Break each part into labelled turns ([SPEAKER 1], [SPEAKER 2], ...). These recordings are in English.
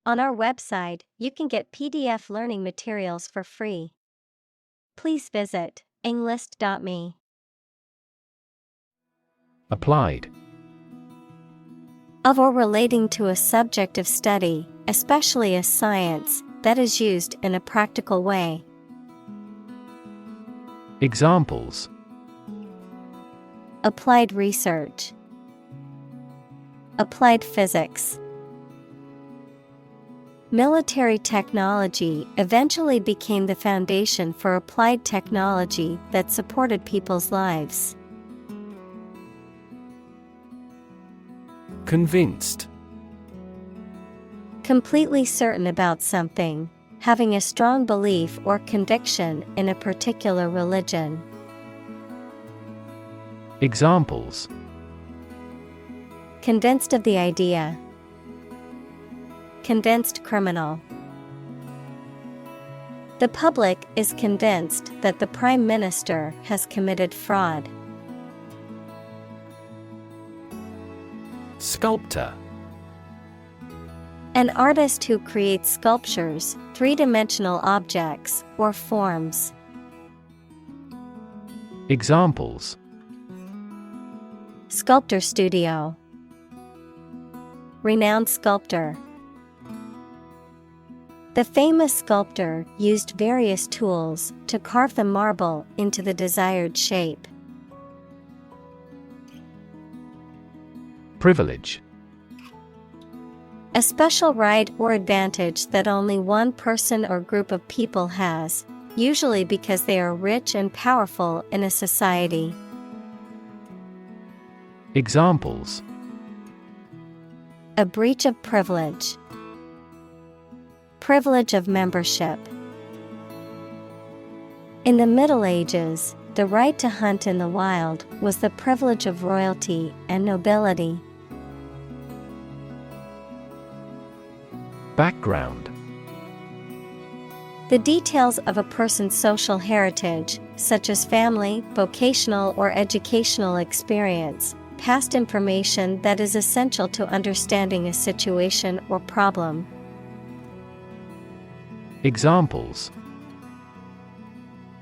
[SPEAKER 1] On our website, you can get PDF learning materials for free. Please visit englist.me.
[SPEAKER 2] Applied.
[SPEAKER 1] Of or relating to a subject of study, especially a science, that is used in a practical way.
[SPEAKER 2] Examples:
[SPEAKER 1] Applied research. Applied physics. Military technology eventually became the foundation for applied technology that supported people's lives.
[SPEAKER 2] Convinced.
[SPEAKER 1] Completely certain about something, having a strong belief or conviction in a particular religion.
[SPEAKER 2] Examples:
[SPEAKER 1] Convinced of the idea. Convinced criminal. The public is convinced that the Prime Minister has committed fraud.
[SPEAKER 2] Sculptor.
[SPEAKER 1] An artist who creates sculptures, three-dimensional objects, or forms.
[SPEAKER 2] Examples:
[SPEAKER 1] Sculptor studio. Renowned sculptor. The famous sculptor used various tools to carve the marble into the desired shape.
[SPEAKER 2] Privilege.
[SPEAKER 1] A special right or advantage that only one person or group of people has, usually because they are rich and powerful in a society.
[SPEAKER 2] Examples:
[SPEAKER 1] A breach of privilege. Privilege of membership. In the Middle Ages, the right to hunt in the wild was the privilege of royalty and nobility.
[SPEAKER 2] Background.
[SPEAKER 1] The details of a person's social heritage, such as family, vocational or educational experience, past information that is essential to understanding a situation or problem.
[SPEAKER 2] Examples: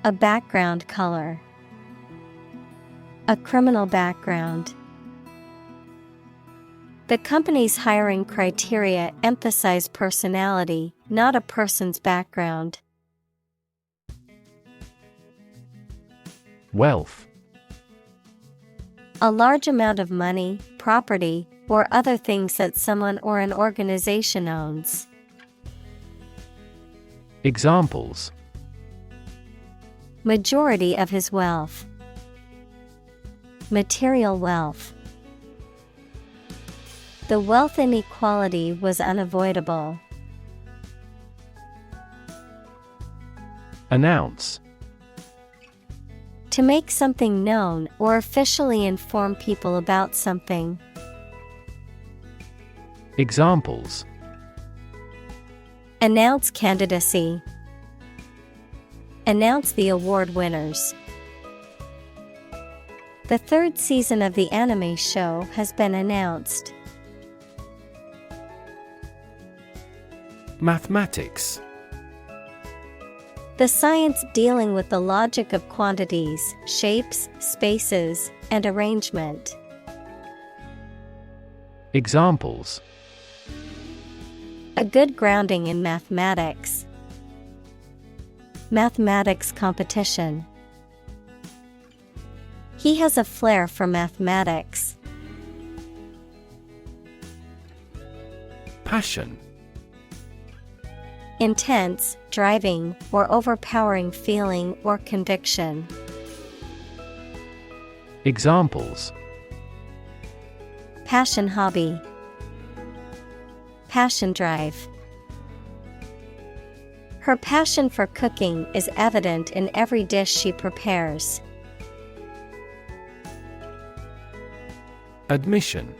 [SPEAKER 1] A background color. A criminal background. The company's hiring criteria emphasize personality, not a person's background.
[SPEAKER 2] Wealth.
[SPEAKER 1] A large amount of money, property, or other things that someone or an organization owns.
[SPEAKER 2] Examples:
[SPEAKER 1] Majority of his wealth. Material wealth. The wealth inequality was unavoidable.
[SPEAKER 2] Announce.
[SPEAKER 1] To make something known or officially inform people about something.
[SPEAKER 2] Examples:
[SPEAKER 1] Announce candidacy. Announce the award winners. The third season of the anime show has been announced.
[SPEAKER 2] Mathematics.
[SPEAKER 1] The science dealing with the logic of quantities, shapes, spaces, and arrangement.
[SPEAKER 2] Examples:
[SPEAKER 1] A good grounding in mathematics. Mathematics competition. He has a flair for mathematics.
[SPEAKER 2] Passion.
[SPEAKER 1] Intense, driving, or overpowering feeling or conviction.
[SPEAKER 2] Examples:
[SPEAKER 1] Passion hobby. Passion drive. Her passion for cooking is evident in every dish she prepares.
[SPEAKER 2] Admission.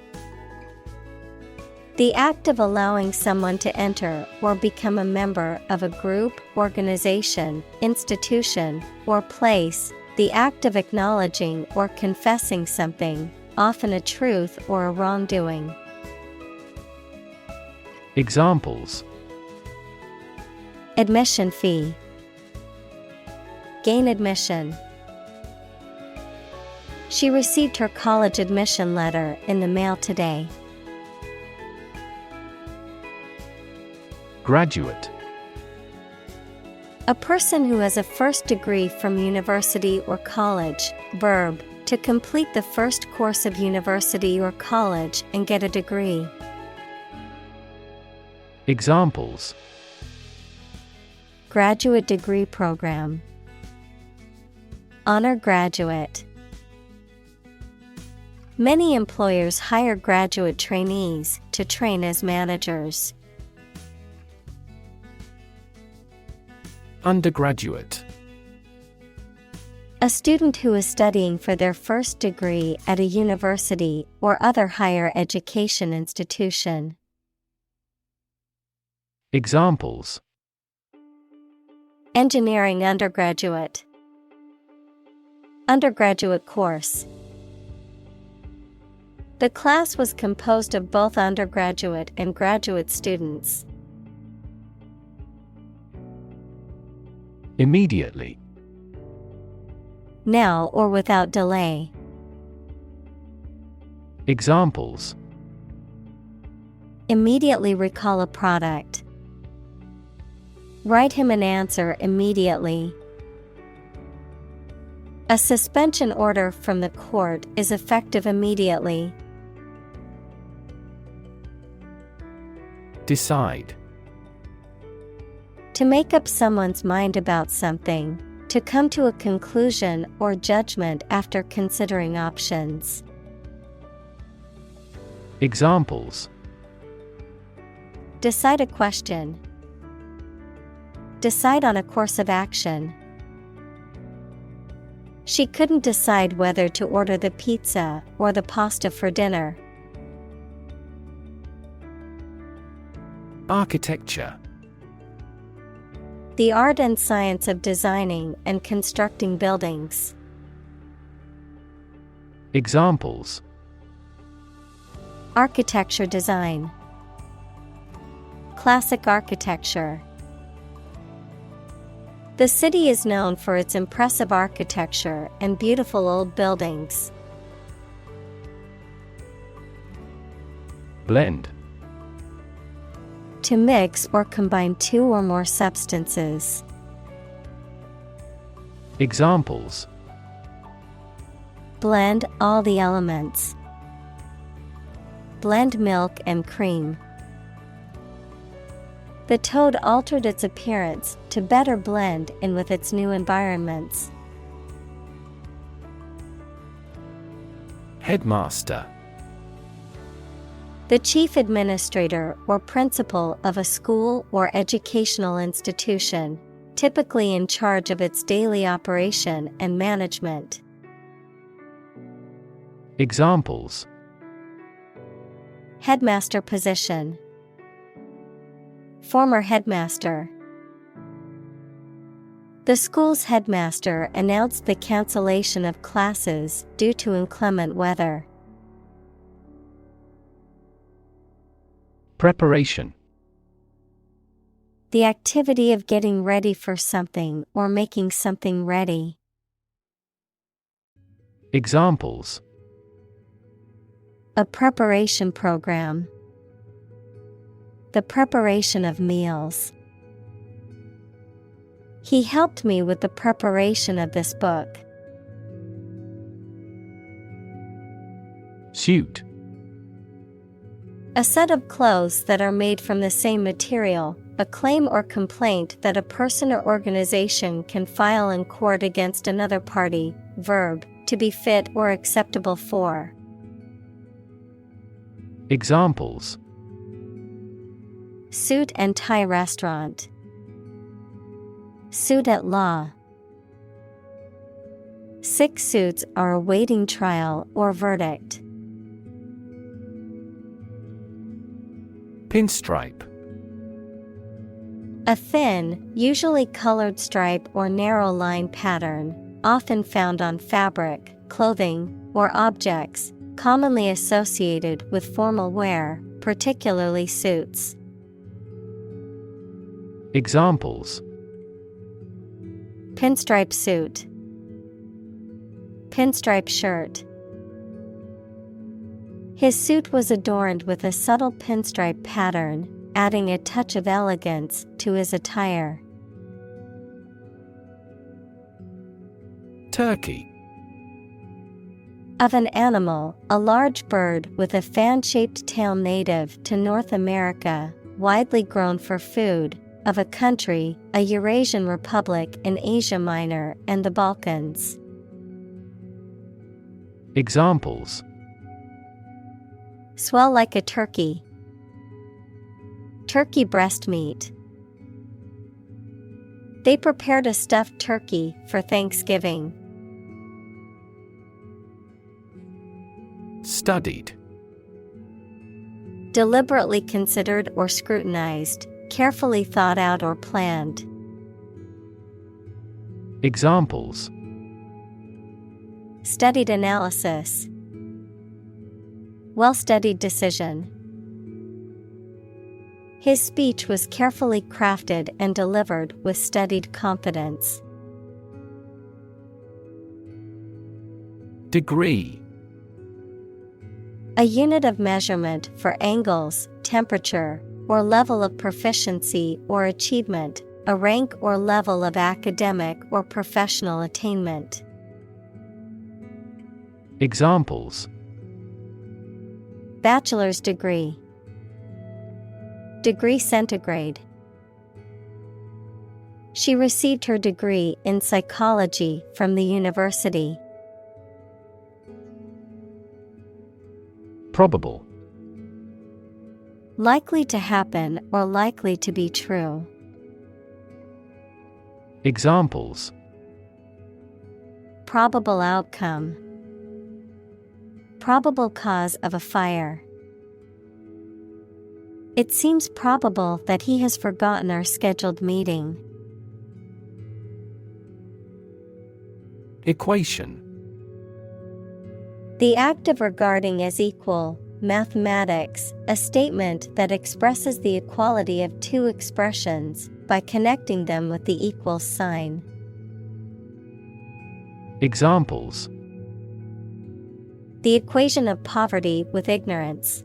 [SPEAKER 1] The act of allowing someone to enter or become a member of a group, organization, institution, or place. The act of acknowledging or confessing something, often a truth or a wrongdoing.
[SPEAKER 2] Examples:
[SPEAKER 1] Admission fee. Gain admission. She received her college admission letter in the mail today.
[SPEAKER 2] Graduate.
[SPEAKER 1] A person who has a first degree from university or college. Verb, to complete the first course of university or college and get a degree.
[SPEAKER 2] Examples:
[SPEAKER 1] Graduate degree program. Honor graduate. Many employers hire graduate trainees to train as managers.
[SPEAKER 2] Undergraduate.
[SPEAKER 1] A student who is studying for their first degree at a university or other higher education institution.
[SPEAKER 2] Examples:
[SPEAKER 1] Engineering undergraduate. Undergraduate course. The class was composed of both undergraduate and graduate students.
[SPEAKER 2] Immediately.
[SPEAKER 1] Now or without delay.
[SPEAKER 2] Examples:
[SPEAKER 1] Immediately recall a product. Write him an answer immediately. A suspension order from the court is effective immediately.
[SPEAKER 2] Decide.
[SPEAKER 1] To make up someone's mind about something, to come to a conclusion or judgment after considering options.
[SPEAKER 2] Examples:
[SPEAKER 1] Decide a question. Decide on a course of action. She couldn't decide whether to order the pizza or the pasta for dinner.
[SPEAKER 2] Architecture.
[SPEAKER 1] The art and science of designing and constructing buildings.
[SPEAKER 2] Examples:
[SPEAKER 1] Architecture design. Classic architecture. The city is known for its impressive architecture and beautiful old buildings.
[SPEAKER 2] Blend.
[SPEAKER 1] To mix or combine two or more substances.
[SPEAKER 2] Examples:
[SPEAKER 1] Blend all the elements. Blend milk and cream. The toad altered its appearance to better blend in with its new environments.
[SPEAKER 2] Headmaster.
[SPEAKER 1] The chief administrator or principal of a school or educational institution, typically in charge of its daily operation and management.
[SPEAKER 2] Examples:
[SPEAKER 1] Headmaster position. Former headmaster. The school's headmaster announced the cancellation of classes due to inclement weather.
[SPEAKER 2] Preparation.
[SPEAKER 1] The activity of getting ready for something or making something ready.
[SPEAKER 2] Examples:
[SPEAKER 1] A preparation program. The preparation of meals. He helped me with the preparation of this book.
[SPEAKER 2] Suit.
[SPEAKER 1] A set of clothes that are made from the same material, a claim or complaint that a person or organization can file in court against another party. Verb, to be fit or acceptable for.
[SPEAKER 2] Examples:
[SPEAKER 1] Suit and tie restaurant. Suit at law. 6 suits are awaiting trial or verdict.
[SPEAKER 2] Pinstripe.
[SPEAKER 1] A thin, usually colored stripe or narrow line pattern, often found on fabric, clothing, or objects, commonly associated with formal wear, particularly suits.
[SPEAKER 2] Examples:
[SPEAKER 1] pinstripe suit, pinstripe shirt. His suit was adorned with a subtle pinstripe pattern, adding a touch of elegance to his attire.
[SPEAKER 2] Turkey.
[SPEAKER 1] Of an animal, a large bird with a fan-shaped tail native to North America, widely grown for food. Of a country, a Eurasian republic in Asia Minor and the Balkans.
[SPEAKER 2] Examples:
[SPEAKER 1] swell like a turkey, turkey breast meat. They prepared a stuffed turkey for Thanksgiving.
[SPEAKER 2] Studied.
[SPEAKER 1] Deliberately considered or scrutinized, carefully thought out or planned.
[SPEAKER 2] Examples:
[SPEAKER 1] studied analysis, well-studied decision. His speech was carefully crafted and delivered with studied confidence.
[SPEAKER 2] Degree.
[SPEAKER 1] A unit of measurement for angles, temperature, or level of proficiency or achievement, a rank or level of academic or professional attainment.
[SPEAKER 2] Examples:
[SPEAKER 1] bachelor's degree, degree centigrade. She received her degree in psychology from the university.
[SPEAKER 2] Probable.
[SPEAKER 1] Likely to happen or likely to be true.
[SPEAKER 2] Examples:
[SPEAKER 1] probable outcome, probable cause of a fire. It seems probable that he has forgotten our scheduled meeting.
[SPEAKER 2] Equation.
[SPEAKER 1] The act of regarding as equal. Mathematics, a statement that expresses the equality of two expressions by connecting them with the equal sign.
[SPEAKER 2] Examples:
[SPEAKER 1] the equation of poverty with ignorance.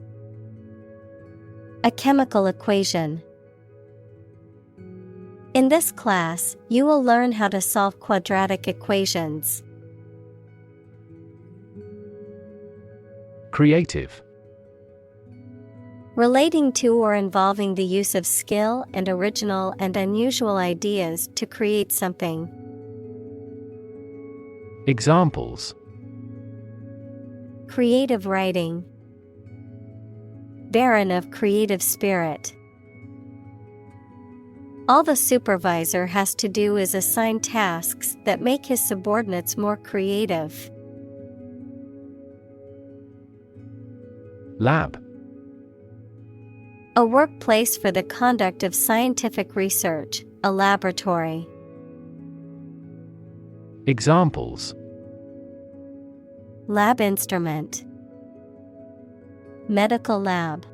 [SPEAKER 1] A chemical equation. In this class, you will learn how to solve quadratic equations.
[SPEAKER 2] Creative.
[SPEAKER 1] Relating to or involving the use of skill and original and unusual ideas to create something.
[SPEAKER 2] Examples:
[SPEAKER 1] creative writing, barren of creative spirit. All the supervisor has to do is assign tasks that make his subordinates more creative.
[SPEAKER 2] Lab.
[SPEAKER 1] A workplace for the conduct of scientific research, a laboratory.
[SPEAKER 2] Examples:
[SPEAKER 1] lab instrument, medical lab.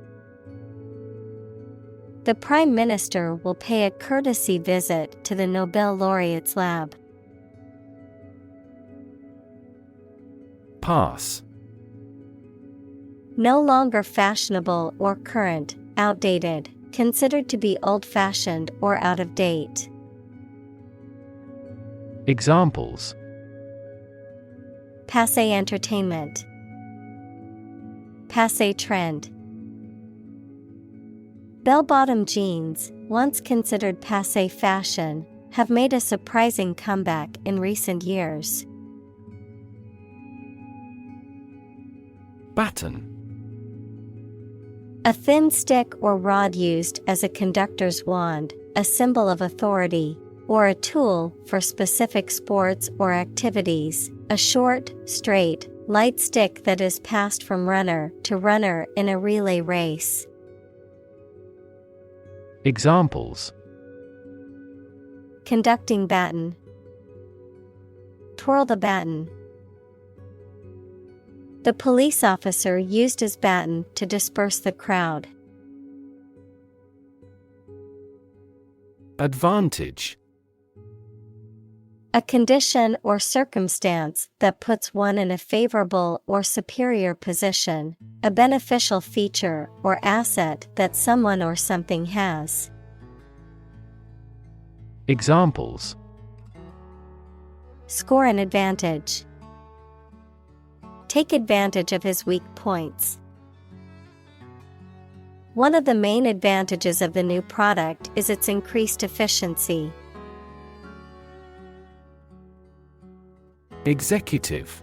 [SPEAKER 1] The Prime Minister will pay a courtesy visit to the Nobel laureate's lab.
[SPEAKER 2] Pass.
[SPEAKER 1] No longer fashionable or current, outdated, considered to be old-fashioned or out of date.
[SPEAKER 2] Examples:
[SPEAKER 1] passé entertainment, passé trend. Bell-bottom jeans, once considered passé fashion, have made a surprising comeback in recent years.
[SPEAKER 2] Baton.
[SPEAKER 1] A thin stick or rod used as a conductor's wand, a symbol of authority, or a tool for specific sports or activities. A short, straight, light stick that is passed from runner to runner in a relay race.
[SPEAKER 2] Examples:
[SPEAKER 1] conducting baton, twirl the baton. The police officer used his baton to disperse the crowd.
[SPEAKER 2] Advantage.
[SPEAKER 1] A condition or circumstance that puts one in a favorable or superior position, a beneficial feature or asset that someone or something has.
[SPEAKER 2] Examples:
[SPEAKER 1] Score an advantage. Take advantage of his weak points. One of the main advantages of the new product is its increased efficiency.
[SPEAKER 2] Executive.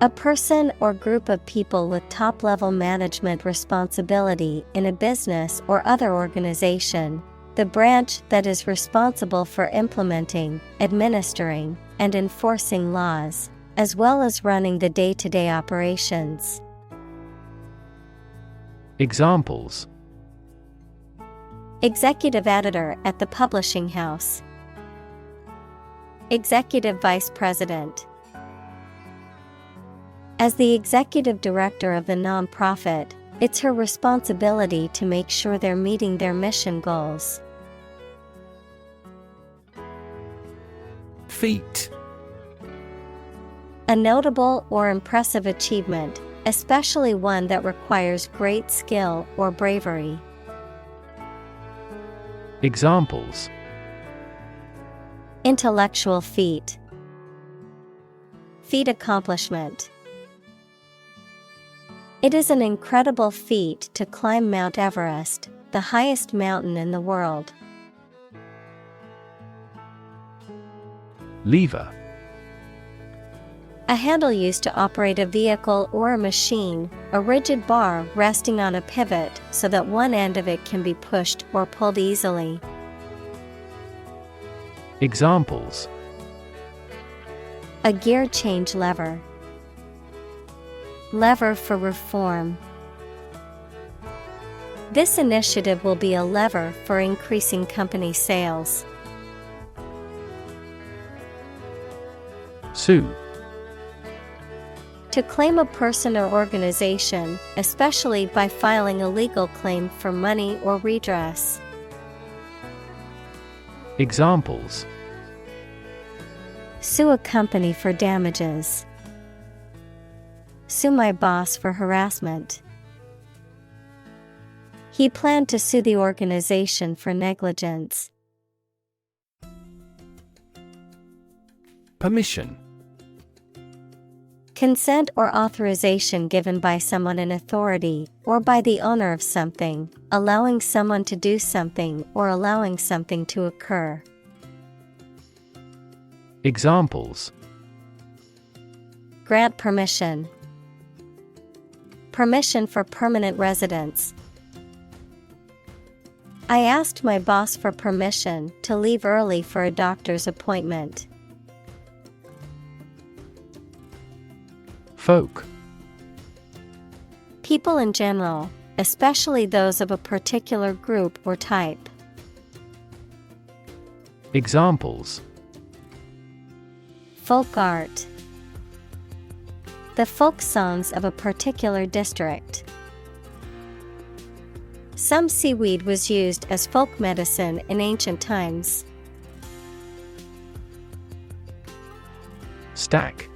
[SPEAKER 1] A person or group of people with top-level management responsibility in a business or other organization, the branch that is responsible for implementing, administering, and enforcing laws, as well as running the day-to-day operations.
[SPEAKER 2] Examples:
[SPEAKER 1] Executive editor at the publishing house. Executive vice president. As the executive director of the nonprofit, it's her responsibility to make sure they're meeting their mission goals.
[SPEAKER 2] Feat.
[SPEAKER 1] A notable or impressive achievement, especially one that requires great skill or bravery.
[SPEAKER 2] Examples:
[SPEAKER 1] Intellectual feat. Feat accomplishment. It is an incredible feat to climb Mount Everest, the highest mountain in the world.
[SPEAKER 2] Lever.
[SPEAKER 1] A handle used to operate a vehicle or a machine, a rigid bar resting on a pivot so that one end of it can be pushed or pulled easily.
[SPEAKER 2] Examples:
[SPEAKER 1] A gear change lever. Lever for reform. This initiative will be a lever for increasing company sales.
[SPEAKER 2] Sue.
[SPEAKER 1] To claim a person or organization, especially by filing a legal claim for money or redress.
[SPEAKER 2] Examples:
[SPEAKER 1] Sue a company for damages. Sue my boss for harassment. He planned to sue the organization for negligence.
[SPEAKER 2] Permission.
[SPEAKER 1] Consent or authorization given by someone in authority or by the owner of something, allowing someone to do something or allowing something to occur.
[SPEAKER 2] Examples:
[SPEAKER 1] Grant permission. Permission for permanent residence. I asked my boss for permission to leave early for a doctor's appointment.
[SPEAKER 2] Folk.
[SPEAKER 1] People in general, especially those of a particular group or type.
[SPEAKER 2] Examples:
[SPEAKER 1] Folk art. The folk songs of a particular district. Some seaweed was used as folk medicine in ancient times.
[SPEAKER 2] Stack.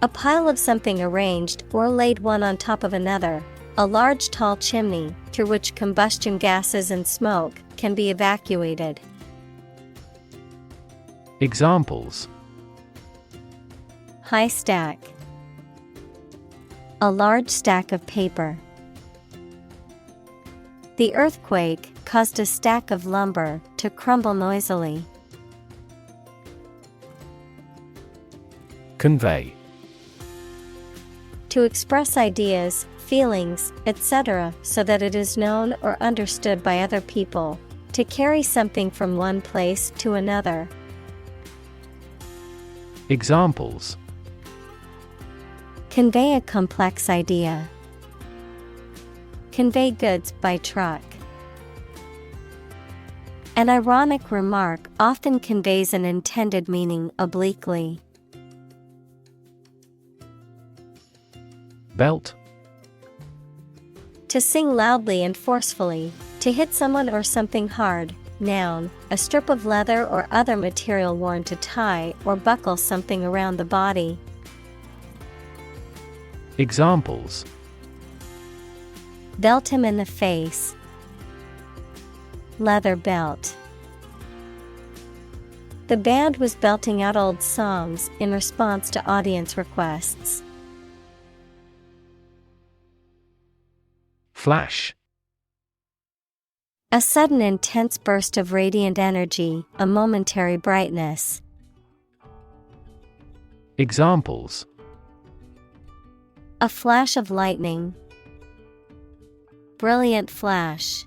[SPEAKER 1] A pile of something arranged or laid one on top of another, a large tall chimney through which combustion gases and smoke can be evacuated.
[SPEAKER 2] Examples:
[SPEAKER 1] High stack. A large stack of paper. The earthquake caused a stack of lumber to crumble noisily.
[SPEAKER 2] Convey.
[SPEAKER 1] To express ideas, feelings, etc., so that it is known or understood by other people. To carry something from one place to another.
[SPEAKER 2] Examples:
[SPEAKER 1] Convey a complex idea. Convey goods by truck. An ironic remark often conveys an intended meaning obliquely.
[SPEAKER 2] Belt.
[SPEAKER 1] To sing loudly and forcefully, To hit someone or something hard. Noun, a strip of leather or other material worn to tie or buckle something around the body.
[SPEAKER 2] Examples:
[SPEAKER 1] Belt him in the face. Leather belt. The band was belting out old songs in response to audience requests.
[SPEAKER 2] Flash.
[SPEAKER 1] A sudden intense burst of radiant energy, a momentary brightness.
[SPEAKER 2] Examples:
[SPEAKER 1] A flash of lightning. Brilliant flash.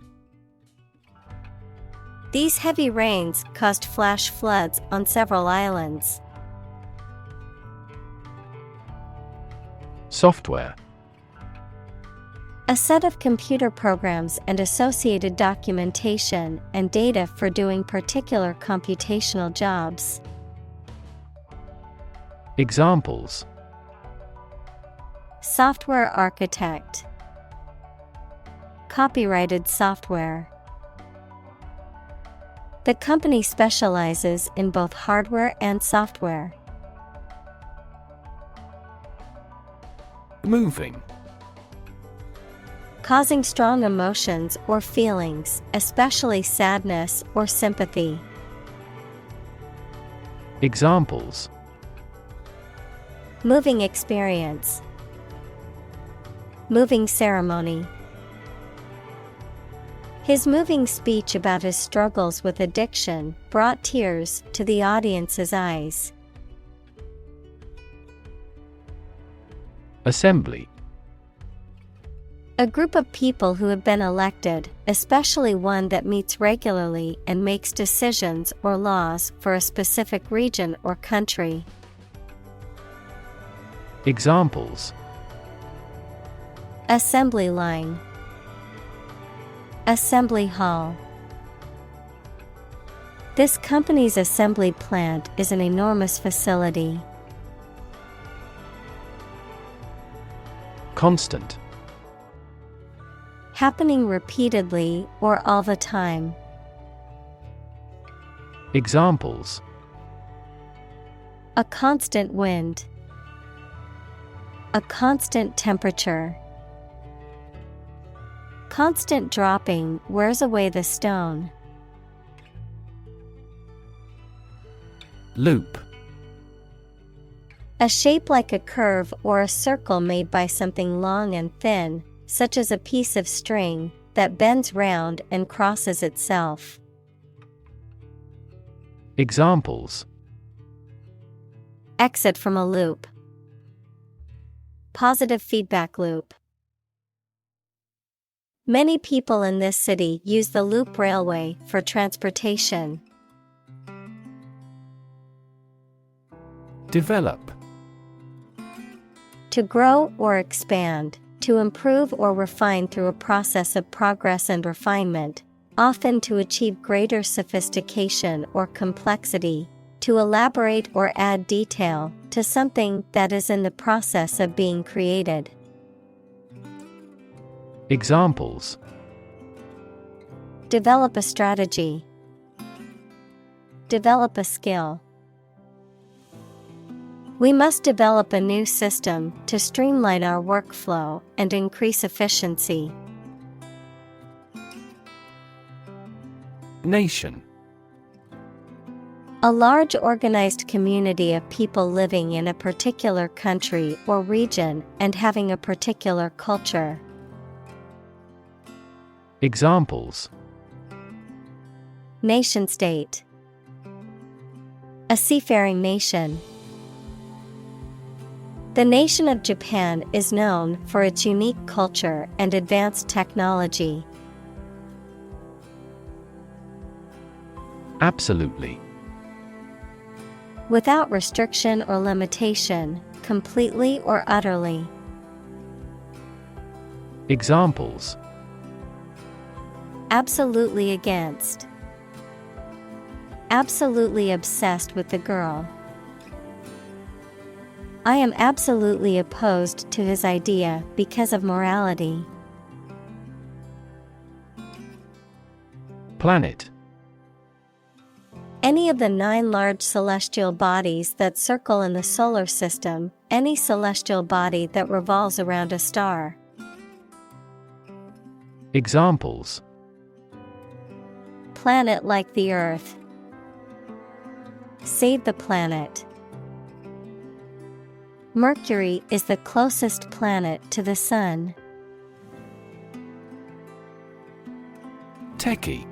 [SPEAKER 1] These heavy rains caused flash floods on several islands.
[SPEAKER 2] Software.
[SPEAKER 1] A set of computer programs and associated documentation and data for doing particular computational jobs.
[SPEAKER 2] Examples:
[SPEAKER 1] Software architect. Copyrighted software. The company specializes in both hardware and software.
[SPEAKER 2] Moving.
[SPEAKER 1] Causing strong emotions or feelings, especially sadness or sympathy.
[SPEAKER 2] Examples:
[SPEAKER 1] Moving experience. Moving ceremony. His moving speech about his struggles with addiction brought tears to the audience's eyes.
[SPEAKER 2] Assembly.
[SPEAKER 1] A group of people who have been elected, especially one that meets regularly and makes decisions or laws for a specific region or country.
[SPEAKER 2] Examples:
[SPEAKER 1] Assembly line. Assembly hall. This company's assembly plant is an enormous facility.
[SPEAKER 2] Constant.
[SPEAKER 1] Happening repeatedly or all the time.
[SPEAKER 2] Examples:
[SPEAKER 1] A constant wind. A constant temperature. Constant dropping wears away the stone.
[SPEAKER 2] Loop.
[SPEAKER 1] A shape like a curve or a circle made by something long and thin, such as a piece of string that bends round and crosses itself.
[SPEAKER 2] Examples:
[SPEAKER 1] Exit from a loop. Positive feedback loop. Many people in this city use the loop railway for transportation.
[SPEAKER 2] Develop.
[SPEAKER 1] To grow or expand, to improve or refine through a process of progress and refinement, often to achieve greater sophistication or complexity, to elaborate or add detail to something that is in the process of being created.
[SPEAKER 2] Examples:
[SPEAKER 1] Develop a strategy. Develop a skill. We must develop a new system to streamline our workflow and increase efficiency.
[SPEAKER 2] Nation.
[SPEAKER 1] A large organized community of people living in a particular country or region and having a particular culture.
[SPEAKER 2] Examples:
[SPEAKER 1] Nation-state. A seafaring nation. The nation of Japan is known for its unique culture and advanced technology.
[SPEAKER 2] Absolutely.
[SPEAKER 1] Without restriction or limitation, completely or utterly.
[SPEAKER 2] Examples:
[SPEAKER 1] Absolutely against. Absolutely obsessed with the girl. I am absolutely opposed to his idea because of morality.
[SPEAKER 2] Planet.
[SPEAKER 1] Any of the 9 large celestial bodies that circle in the solar system, any celestial body that revolves around a star.
[SPEAKER 2] Examples:
[SPEAKER 1] Planet like the Earth. Save the planet. Mercury is the closest planet to the Sun.
[SPEAKER 2] Techie.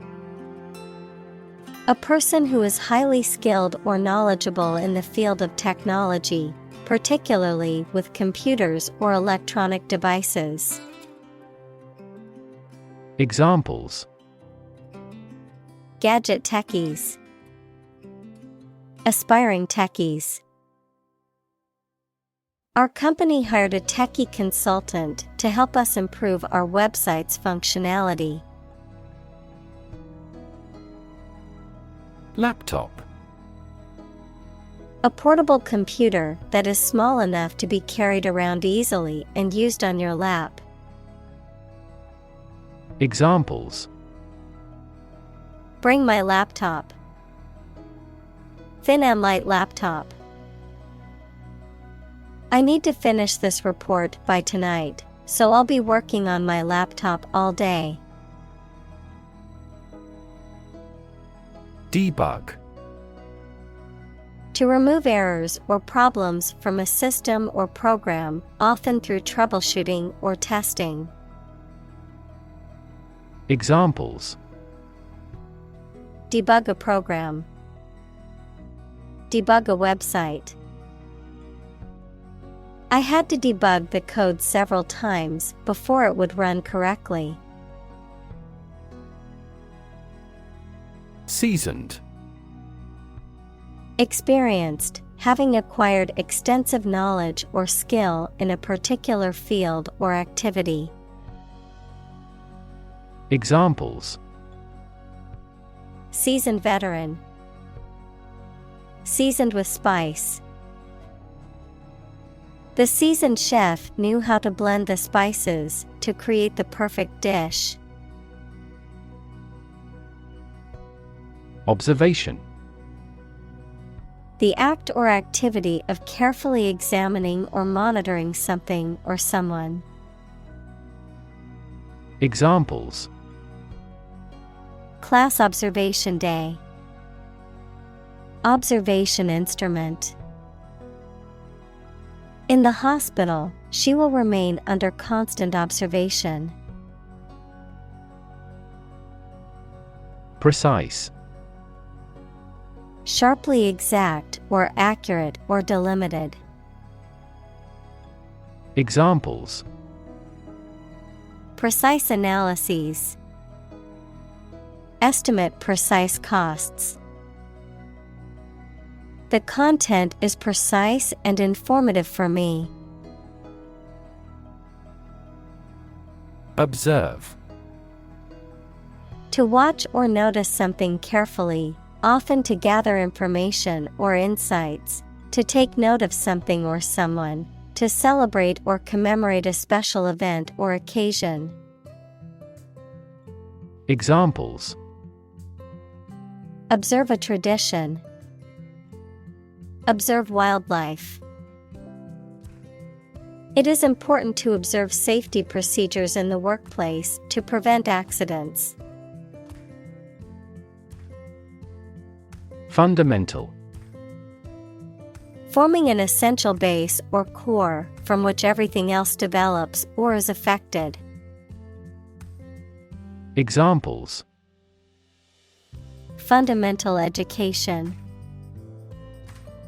[SPEAKER 1] A person who is highly skilled or knowledgeable in the field of technology, particularly with computers or electronic devices.
[SPEAKER 2] Examples:
[SPEAKER 1] Gadget techies. Aspiring techies. Our company hired a techie consultant to help us improve our website's functionality.
[SPEAKER 2] Laptop.
[SPEAKER 1] A portable computer that is small enough to be carried around easily and used on your lap.
[SPEAKER 2] Examples:
[SPEAKER 1] Bring my laptop. Thin and light laptop. I need to finish this report by tonight, so I'll be working on my laptop all day.
[SPEAKER 2] Debug.
[SPEAKER 1] To remove errors or problems from a system or program, often through troubleshooting or testing.
[SPEAKER 2] Examples:
[SPEAKER 1] Debug a program. Debug a website. I had to debug the code several times before it would run correctly.
[SPEAKER 2] Seasoned.
[SPEAKER 1] Experienced, having acquired extensive knowledge or skill in a particular field or activity.
[SPEAKER 2] Examples:
[SPEAKER 1] Seasoned veteran. Seasoned with spice. The seasoned chef knew how to blend the spices to create the perfect dish.
[SPEAKER 2] Observation.
[SPEAKER 1] The act or activity of carefully examining or monitoring something or someone.
[SPEAKER 2] Examples:
[SPEAKER 1] Class observation day. Observation instrument. In the hospital, she will remain under constant observation.
[SPEAKER 2] Precise.
[SPEAKER 1] Sharply exact or accurate or delimited.
[SPEAKER 2] Examples:
[SPEAKER 1] Precise analyses. Estimate precise costs. The content is precise and informative for me.
[SPEAKER 2] Observe.
[SPEAKER 1] To watch or notice something carefully, often to gather information or insights, to take note of something or someone, to celebrate or commemorate a special event or occasion.
[SPEAKER 2] Examples:
[SPEAKER 1] Observe a tradition. Observe wildlife. It is important to observe safety procedures in the workplace to prevent accidents.
[SPEAKER 2] Fundamental.
[SPEAKER 1] Forming an essential base or core from which everything else develops or is affected.
[SPEAKER 2] Examples:
[SPEAKER 1] Fundamental education.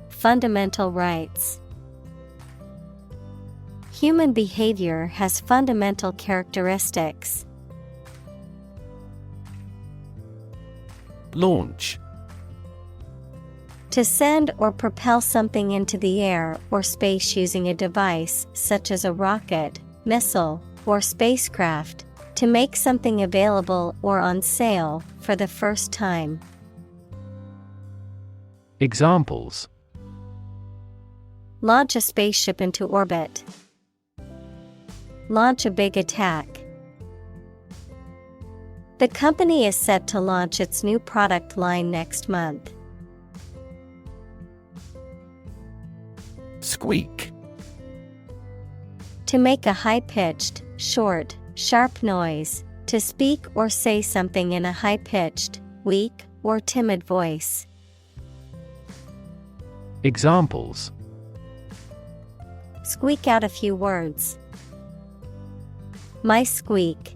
[SPEAKER 1] Fundamental rights. Human behavior has fundamental characteristics.
[SPEAKER 2] Launch.
[SPEAKER 1] To send or propel something into the air or space using a device such as a rocket, missile, or spacecraft, to make something available or on sale for the first time.
[SPEAKER 2] Examples:
[SPEAKER 1] Launch a spaceship into orbit. Launch a big attack. The company is set to launch its new product line next month.
[SPEAKER 2] Squeak.
[SPEAKER 1] To make a high-pitched, short, sharp noise, to speak or say something in a high-pitched, weak, or timid voice.
[SPEAKER 2] Examples:
[SPEAKER 1] Squeak out a few words. My squeak.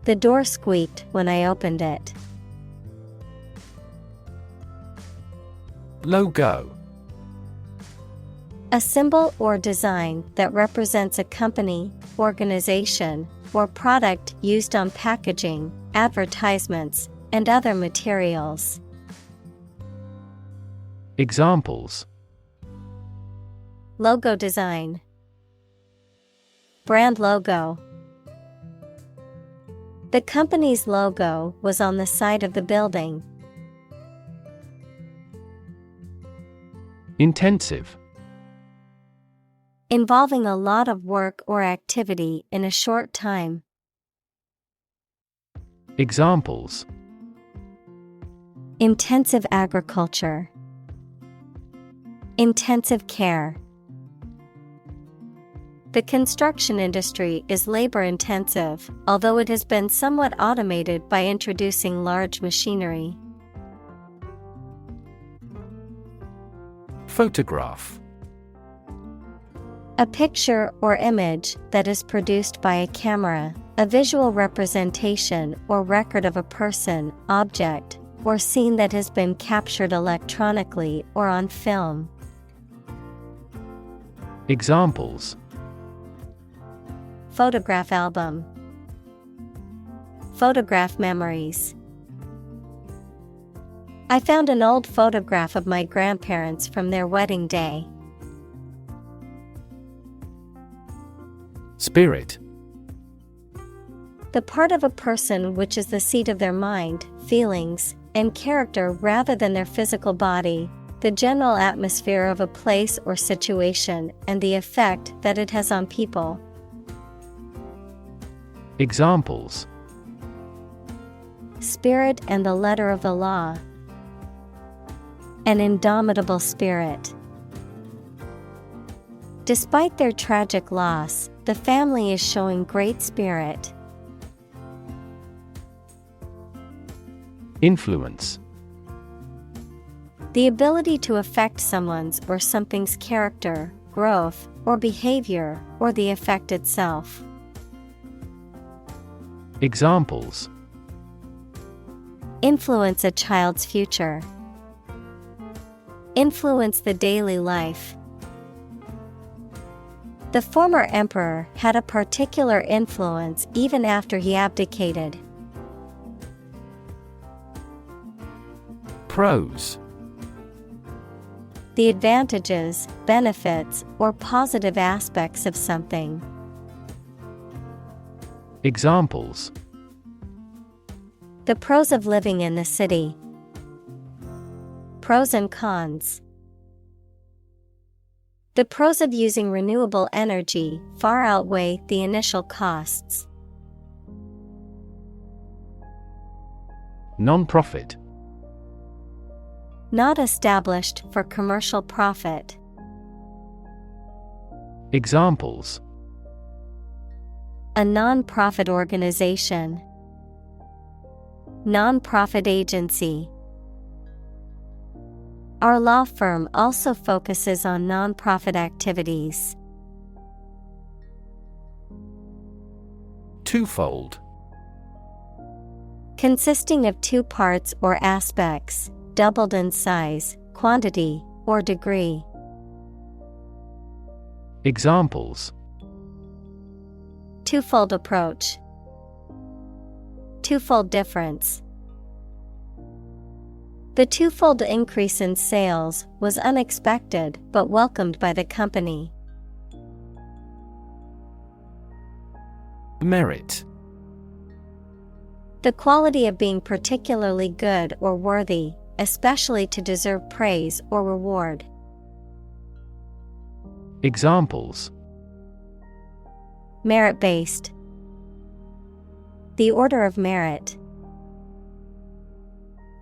[SPEAKER 1] The door squeaked when I opened it.
[SPEAKER 2] Logo.
[SPEAKER 1] A symbol or design that represents a company, organization, or product used on packaging, advertisements, and other materials.
[SPEAKER 2] Examples:
[SPEAKER 1] Logo design. Brand logo. The company's logo was on the side of the building.
[SPEAKER 2] Intensive.
[SPEAKER 1] Involving a lot of work or activity in a short time.
[SPEAKER 2] Examples:
[SPEAKER 1] Intensive agriculture. Intensive care. The construction industry is labor-intensive, although it has been somewhat automated by introducing large machinery.
[SPEAKER 2] Photograph.
[SPEAKER 1] A picture or image that is produced by a camera, a visual representation or record of a person, object, or scene that has been captured electronically or on film.
[SPEAKER 2] Examples:
[SPEAKER 1] Photograph album. Photograph memories. I found an old photograph of my grandparents from their wedding day.
[SPEAKER 2] Spirit.
[SPEAKER 1] The part of a person which is the seat of their mind, feelings, and character rather than their physical body, the general atmosphere of a place or situation, and the effect that it has on people.
[SPEAKER 2] Examples:
[SPEAKER 1] Spirit and the letter of the law. An indomitable spirit. Despite their tragic loss, the family is showing great spirit.
[SPEAKER 2] Influence.
[SPEAKER 1] The ability to affect someone's or something's character, growth, or behavior, or the effect itself.
[SPEAKER 2] Examples:
[SPEAKER 1] Influence a child's future. Influence the daily life. The former emperor had a particular influence even after he abdicated.
[SPEAKER 2] Pros.
[SPEAKER 1] The advantages, benefits, or positive aspects of something.
[SPEAKER 2] Examples:
[SPEAKER 1] The pros of living in the city. Pros and cons. The pros of using renewable energy far outweigh the initial costs.
[SPEAKER 2] Non-profit.
[SPEAKER 1] Not established for commercial profit.
[SPEAKER 2] Examples:
[SPEAKER 1] A non-profit organization. Non-profit agency. Our law firm also focuses on non-profit activities.
[SPEAKER 2] Twofold.
[SPEAKER 1] Consisting of two parts or aspects, doubled in size, quantity, or degree.
[SPEAKER 2] Examples:
[SPEAKER 1] Twofold approach. Twofold difference. The twofold increase in sales was unexpected but welcomed by the company.
[SPEAKER 2] Merit.
[SPEAKER 1] The quality of being particularly good or worthy, especially to deserve praise or reward.
[SPEAKER 2] Examples:
[SPEAKER 1] Merit-based. The order of merit.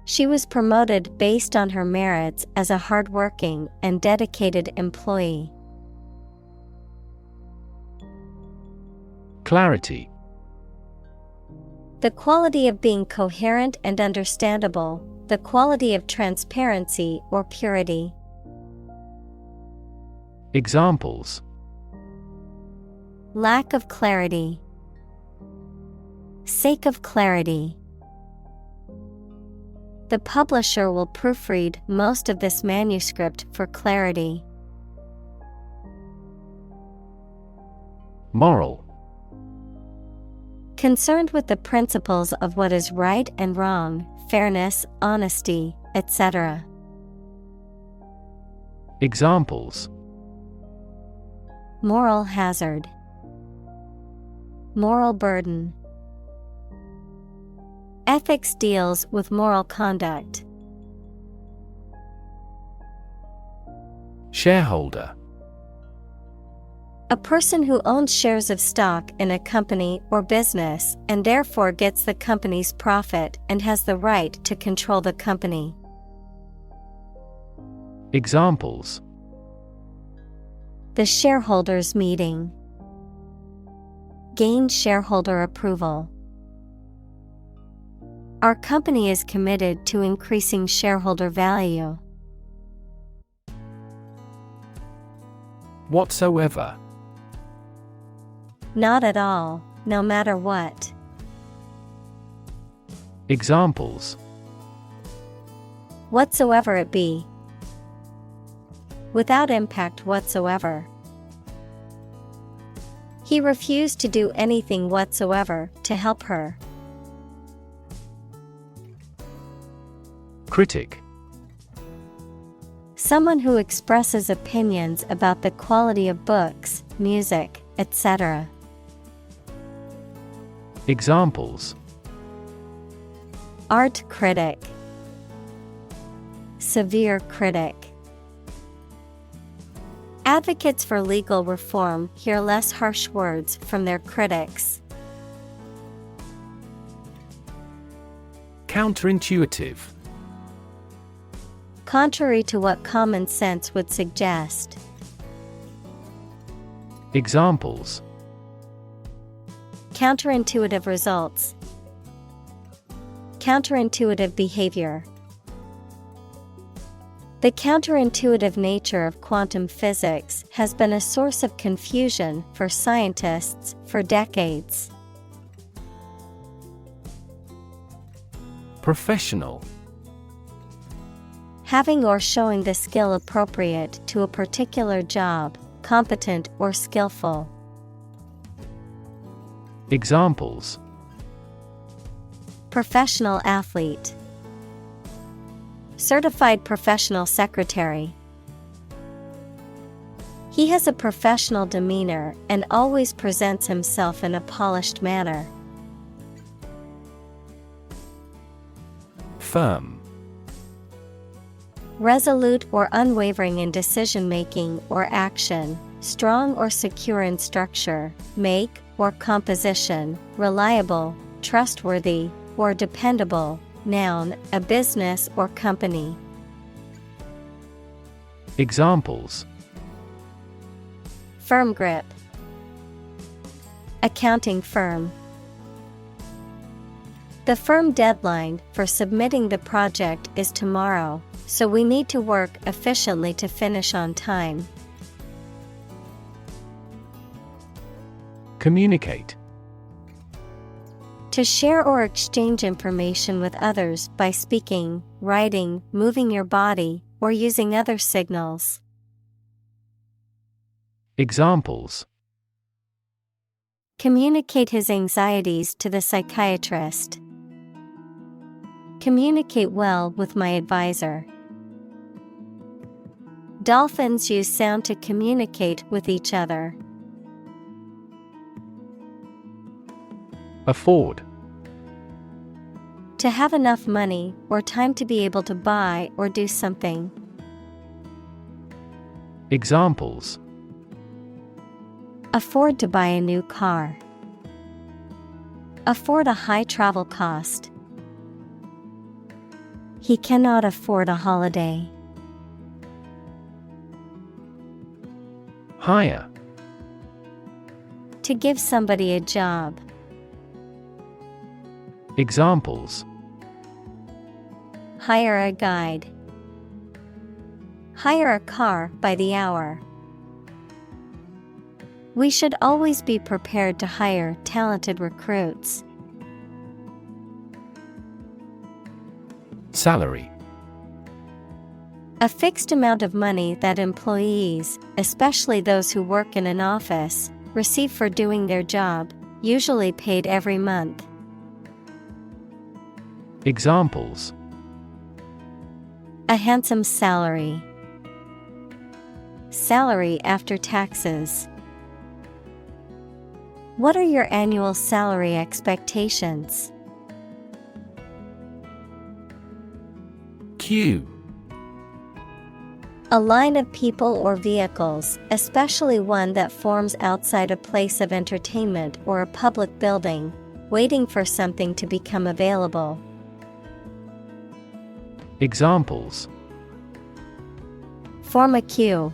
[SPEAKER 1] She was promoted based on her merits as a hardworking and dedicated employee.
[SPEAKER 2] Clarity.
[SPEAKER 1] The quality of being coherent and understandable, the quality of transparency or purity.
[SPEAKER 2] Examples:
[SPEAKER 1] Lack of clarity. Sake of clarity. The publisher will proofread most of this manuscript for clarity.
[SPEAKER 2] Moral.
[SPEAKER 1] Concerned with the principles of what is right and wrong, fairness, honesty, etc.
[SPEAKER 2] Examples:
[SPEAKER 1] Moral hazard. Moral burden. Ethics deals with moral conduct.
[SPEAKER 2] Shareholder.
[SPEAKER 1] A person who owns shares of stock in a company or business and therefore gets the company's profit and has the right to control the company.
[SPEAKER 2] Examples:
[SPEAKER 1] The shareholders' meeting. Gain shareholder approval. Our company is committed to increasing shareholder value.
[SPEAKER 2] Whatsoever.
[SPEAKER 1] Not at all, no matter what.
[SPEAKER 2] Examples:
[SPEAKER 1] Whatsoever it be. Without impact whatsoever. He refused to do anything whatsoever to help her.
[SPEAKER 2] Critic.
[SPEAKER 1] Someone who expresses opinions about the quality of books, music, etc.
[SPEAKER 2] Examples:
[SPEAKER 1] Art critic. Severe critic. Advocates for legal reform hear less harsh words from their critics.
[SPEAKER 2] Counterintuitive.
[SPEAKER 1] Contrary to what common sense would suggest.
[SPEAKER 2] Examples:
[SPEAKER 1] Counterintuitive results. Counterintuitive behavior. The counterintuitive nature of quantum physics has been a source of confusion for scientists for decades.
[SPEAKER 2] Professional.
[SPEAKER 1] Having or showing the skill appropriate to a particular job, competent or skillful.
[SPEAKER 2] Examples:
[SPEAKER 1] Professional athlete. Certified professional secretary. He has a professional demeanor and always presents himself in a polished manner.
[SPEAKER 2] Firm.
[SPEAKER 1] Resolute or unwavering in decision-making or action, strong or secure in structure, make or composition, reliable, trustworthy, or dependable. Noun, a business or company.
[SPEAKER 2] Examples:
[SPEAKER 1] Firm grip. Accounting firm. The firm deadline for submitting the project is tomorrow, so we need to work efficiently to finish on time.
[SPEAKER 2] Communicate.
[SPEAKER 1] To share or exchange information with others by speaking, writing, moving your body, or using other signals.
[SPEAKER 2] Examples:
[SPEAKER 1] Communicate his anxieties to the psychiatrist. Communicate well with my advisor. Dolphins use sound to communicate with each other.
[SPEAKER 2] Afford.
[SPEAKER 1] To have enough money or time to be able to buy or do something.
[SPEAKER 2] Examples:
[SPEAKER 1] Afford to buy a new car. Afford a high travel cost. He cannot afford a holiday.
[SPEAKER 2] Hire.
[SPEAKER 1] To give somebody a job.
[SPEAKER 2] Examples:
[SPEAKER 1] Hire a guide. Hire a car by the hour. We should always be prepared to hire talented recruits.
[SPEAKER 2] Salary.
[SPEAKER 1] A fixed amount of money that employees, especially those who work in an office, receive for doing their job, usually paid every month.
[SPEAKER 2] Examples:
[SPEAKER 1] A handsome salary. Salary after taxes. What are your annual salary expectations?
[SPEAKER 2] Queue.
[SPEAKER 1] A line of people or vehicles, especially one that forms outside a place of entertainment or a public building, waiting for something to become available.
[SPEAKER 2] Examples:
[SPEAKER 1] Form a queue.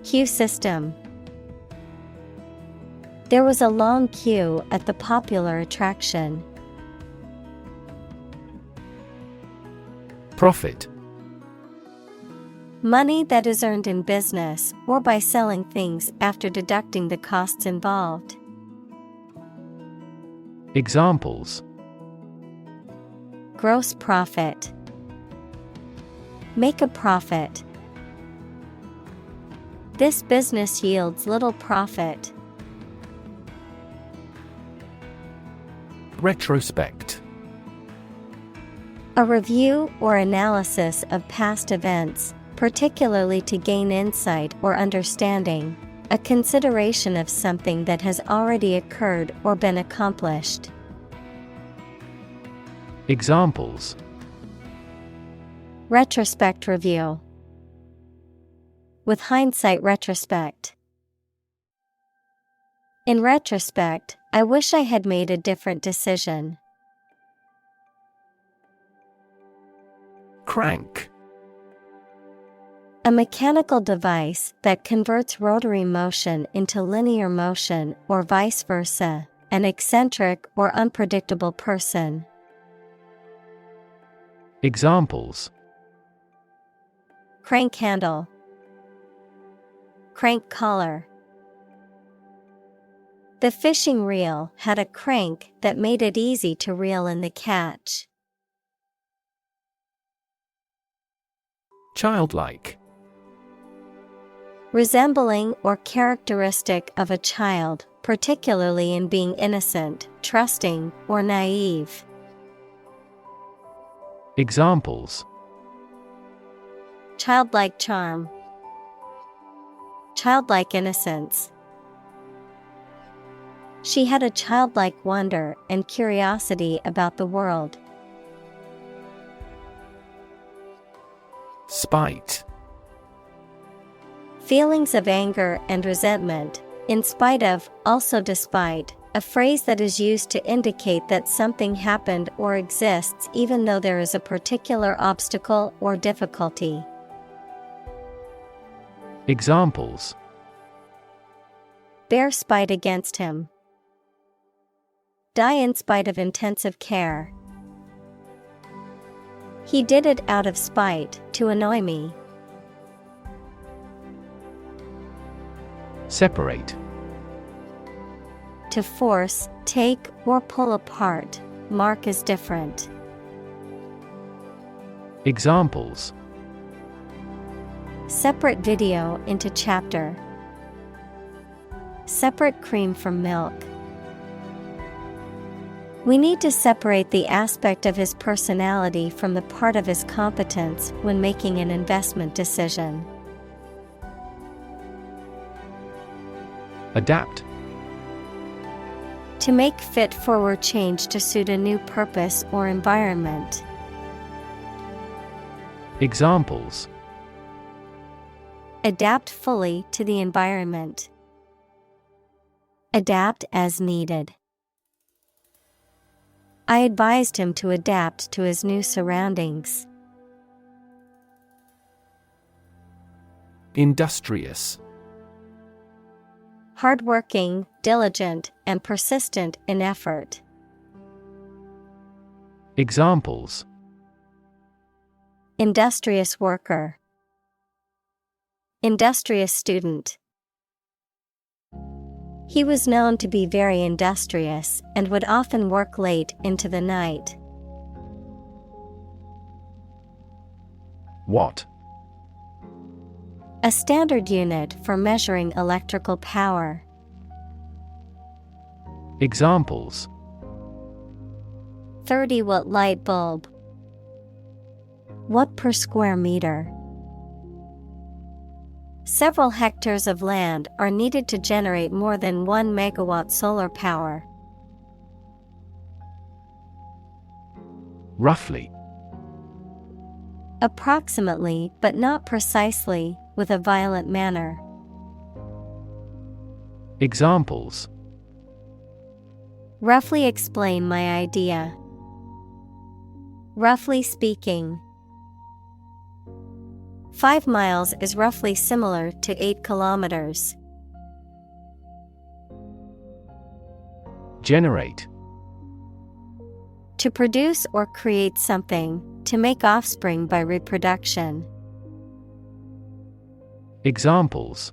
[SPEAKER 1] Queue system. There was a long queue at the popular attraction.
[SPEAKER 2] Profit.
[SPEAKER 1] Money that is earned in business or by selling things after deducting the costs involved.
[SPEAKER 2] Examples:
[SPEAKER 1] Gross profit. Make a profit. This business yields little profit.
[SPEAKER 2] Retrospect.
[SPEAKER 1] A review or analysis of past events, particularly to gain insight or understanding, a consideration of something that has already occurred or been accomplished.
[SPEAKER 2] Examples:
[SPEAKER 1] Retrospect review. With hindsight retrospect. In retrospect, I wish I had made a different decision.
[SPEAKER 2] Crank.
[SPEAKER 1] A mechanical device that converts rotary motion into linear motion or vice versa, an eccentric or unpredictable person.
[SPEAKER 2] Examples:
[SPEAKER 1] Crank handle. Crank collar. The fishing reel had a crank that made it easy to reel in the catch.
[SPEAKER 2] Childlike.
[SPEAKER 1] Resembling or characteristic of a child, particularly in being innocent, trusting, or naive.
[SPEAKER 2] Examples:
[SPEAKER 1] Childlike charm. Childlike innocence. She had a childlike wonder and curiosity about the world.
[SPEAKER 2] Spite.
[SPEAKER 1] Feelings of anger and resentment, in spite of, also despite, a phrase that is used to indicate that something happened or exists even though there is a particular obstacle or difficulty.
[SPEAKER 2] Examples:
[SPEAKER 1] Bear spite against him. Die in spite of intensive care. He did it out of spite, to annoy me.
[SPEAKER 2] Separate.
[SPEAKER 1] To force, take, or pull apart, mark as different.
[SPEAKER 2] Examples:
[SPEAKER 1] Separate video into chapter. Separate cream from milk. We need to separate the aspect of his personality from the part of his competence when making an investment decision.
[SPEAKER 2] Adapt.
[SPEAKER 1] To make fit forward change to suit a new purpose or environment.
[SPEAKER 2] Examples:
[SPEAKER 1] Adapt fully to the environment. Adapt as needed. I advised him to adapt to his new surroundings.
[SPEAKER 2] Industrious.
[SPEAKER 1] Hardworking, diligent, and persistent in effort.
[SPEAKER 2] Examples:
[SPEAKER 1] Industrious worker. Industrious student. He was known to be very industrious and would often work late into the night.
[SPEAKER 2] Watt.
[SPEAKER 1] A standard unit for measuring electrical power.
[SPEAKER 2] Examples:
[SPEAKER 1] 30-watt light bulb. Watt per square meter. Several hectares of land are needed to generate more than 1 megawatt solar power.
[SPEAKER 2] Roughly.
[SPEAKER 1] Approximately, but not precisely, with a violent manner.
[SPEAKER 2] Examples:
[SPEAKER 1] Roughly explain my idea. Roughly speaking. 5 miles is roughly similar to 8 kilometers.
[SPEAKER 2] Generate.
[SPEAKER 1] To produce or create something, to make offspring by reproduction.
[SPEAKER 2] Examples: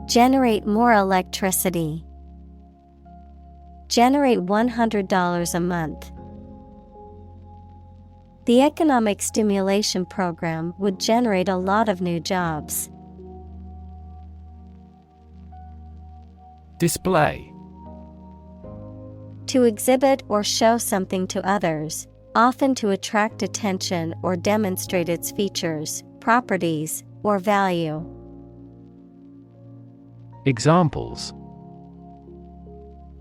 [SPEAKER 1] Generate more electricity. Generate $100 a month. The economic stimulation program would generate a lot of new jobs.
[SPEAKER 2] Display.
[SPEAKER 1] To exhibit or show something to others, often to attract attention or demonstrate its features, properties, or value.
[SPEAKER 2] Examples: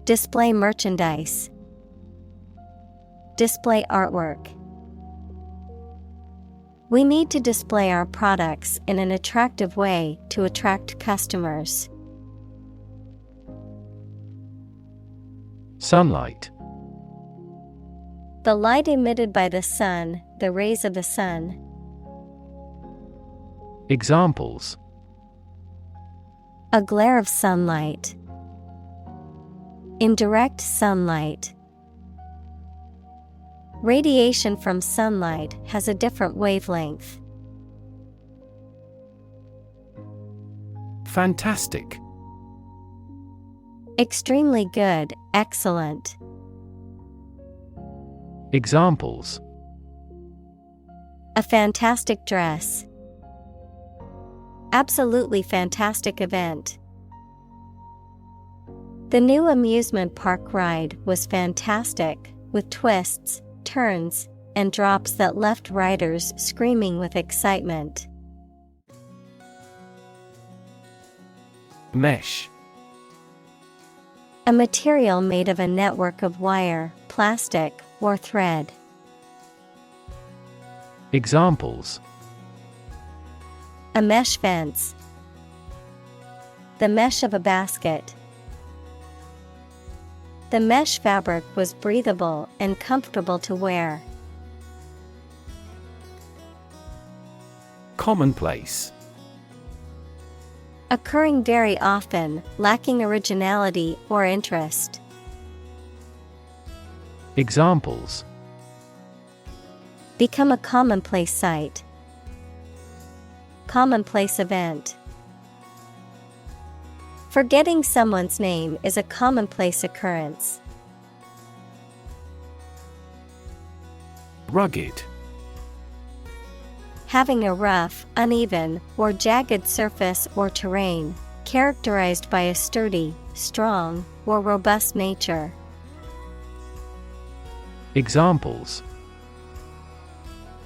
[SPEAKER 1] Display merchandise. Display artwork. We need to display our products in an attractive way to attract customers.
[SPEAKER 2] Sunlight.
[SPEAKER 1] The light emitted by the sun, the rays of the sun.
[SPEAKER 2] Examples:
[SPEAKER 1] A glare of sunlight. Indirect sunlight. Radiation from sunlight has a different wavelength.
[SPEAKER 2] Fantastic.
[SPEAKER 1] Extremely good, excellent.
[SPEAKER 2] Examples:
[SPEAKER 1] A fantastic dress. Absolutely fantastic event. The new amusement park ride was fantastic, with twists, turns, and drops that left riders screaming with excitement.
[SPEAKER 2] Mesh.
[SPEAKER 1] A material made of a network of wire, plastic, or thread.
[SPEAKER 2] Examples:
[SPEAKER 1] A mesh fence. The mesh of a basket. The mesh fabric was breathable and comfortable to wear.
[SPEAKER 2] Commonplace.
[SPEAKER 1] Occurring very often, lacking originality or interest.
[SPEAKER 2] Examples:
[SPEAKER 1] Become a commonplace sight. Commonplace event. Forgetting someone's name is a commonplace occurrence.
[SPEAKER 2] Rugged.
[SPEAKER 1] Having a rough, uneven, or jagged surface or terrain, characterized by a sturdy, strong, or robust nature.
[SPEAKER 2] Examples: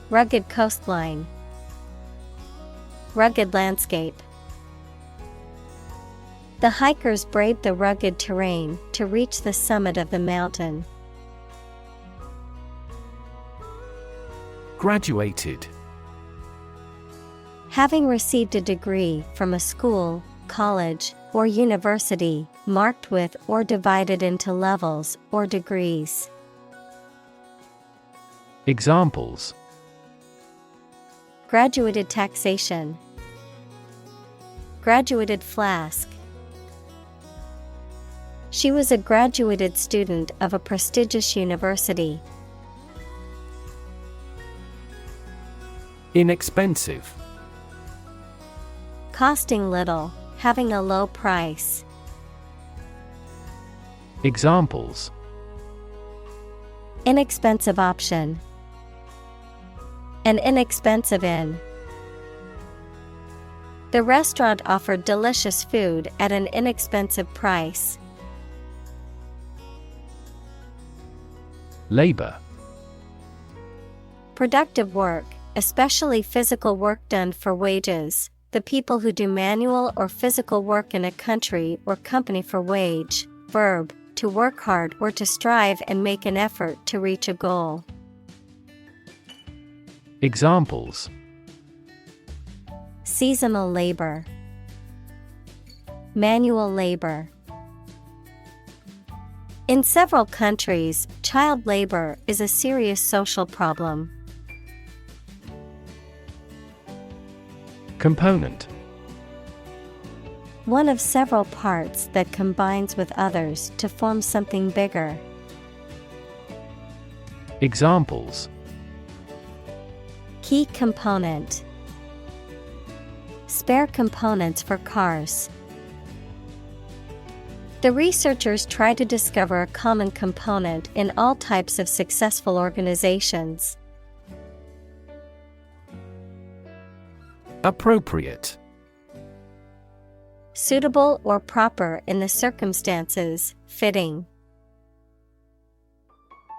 [SPEAKER 1] Rugged coastline. Rugged landscape. The hikers braved the rugged terrain to reach the summit of the mountain.
[SPEAKER 2] Graduated.
[SPEAKER 1] Having received a degree from a school, college, or university, marked with or divided into levels or degrees.
[SPEAKER 2] Examples:
[SPEAKER 1] Graduated taxation, graduated flask. She was a graduated student of a prestigious university.
[SPEAKER 2] Inexpensive.
[SPEAKER 1] Costing little, having a low price.
[SPEAKER 2] Examples:
[SPEAKER 1] Inexpensive option, an inexpensive inn. The restaurant offered delicious food at an inexpensive price.
[SPEAKER 2] Labor.
[SPEAKER 1] Productive work, especially physical work done for wages, the people who do manual or physical work in a country or company for wage. Verb, to work hard or to strive and make an effort to reach a goal.
[SPEAKER 2] Examples:
[SPEAKER 1] Seasonal labor, manual labor. In several countries, child labor is a serious social problem.
[SPEAKER 2] Component.
[SPEAKER 1] One of several parts that combines with others to form something bigger.
[SPEAKER 2] Examples:
[SPEAKER 1] Key component, spare components for cars. The researchers try to discover a common component in all types of successful organizations.
[SPEAKER 2] Appropriate.
[SPEAKER 1] Suitable or proper in the circumstances, fitting.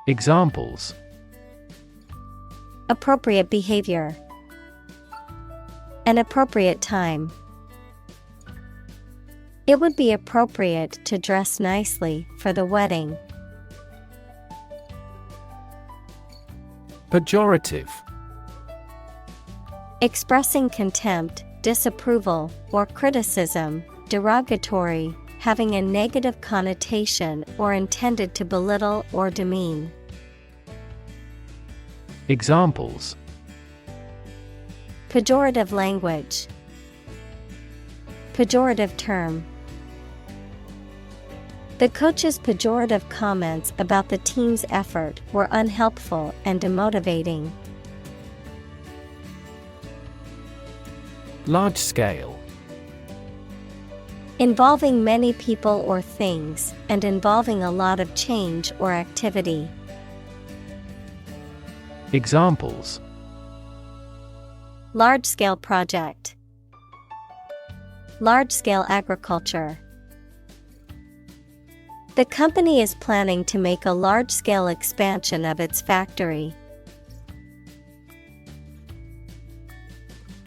[SPEAKER 2] Examples:
[SPEAKER 1] Appropriate behavior, an appropriate time. It would be appropriate to dress nicely for the wedding.
[SPEAKER 2] Pejorative.
[SPEAKER 1] Expressing contempt, disapproval, or criticism, derogatory, having a negative connotation or intended to belittle or demean.
[SPEAKER 2] Examples:
[SPEAKER 1] Pejorative language, pejorative term. The coach's pejorative comments about the team's effort were unhelpful and demotivating.
[SPEAKER 2] Large scale.
[SPEAKER 1] Involving many people or things, and involving a lot of change or activity.
[SPEAKER 2] Examples:
[SPEAKER 1] Large-scale project, large-scale agriculture. The company is planning to make a large-scale expansion of its factory.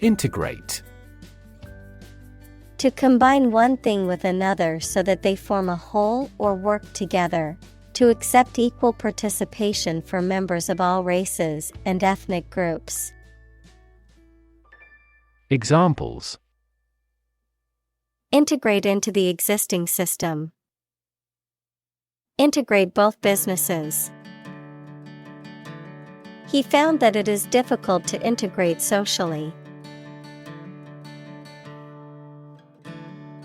[SPEAKER 2] Integrate.
[SPEAKER 1] To combine one thing with another so that they form a whole or work together. To accept equal participation for members of all races and ethnic groups.
[SPEAKER 2] Examples:
[SPEAKER 1] Integrate into the existing system. Integrate both businesses. He found that it is difficult to integrate socially.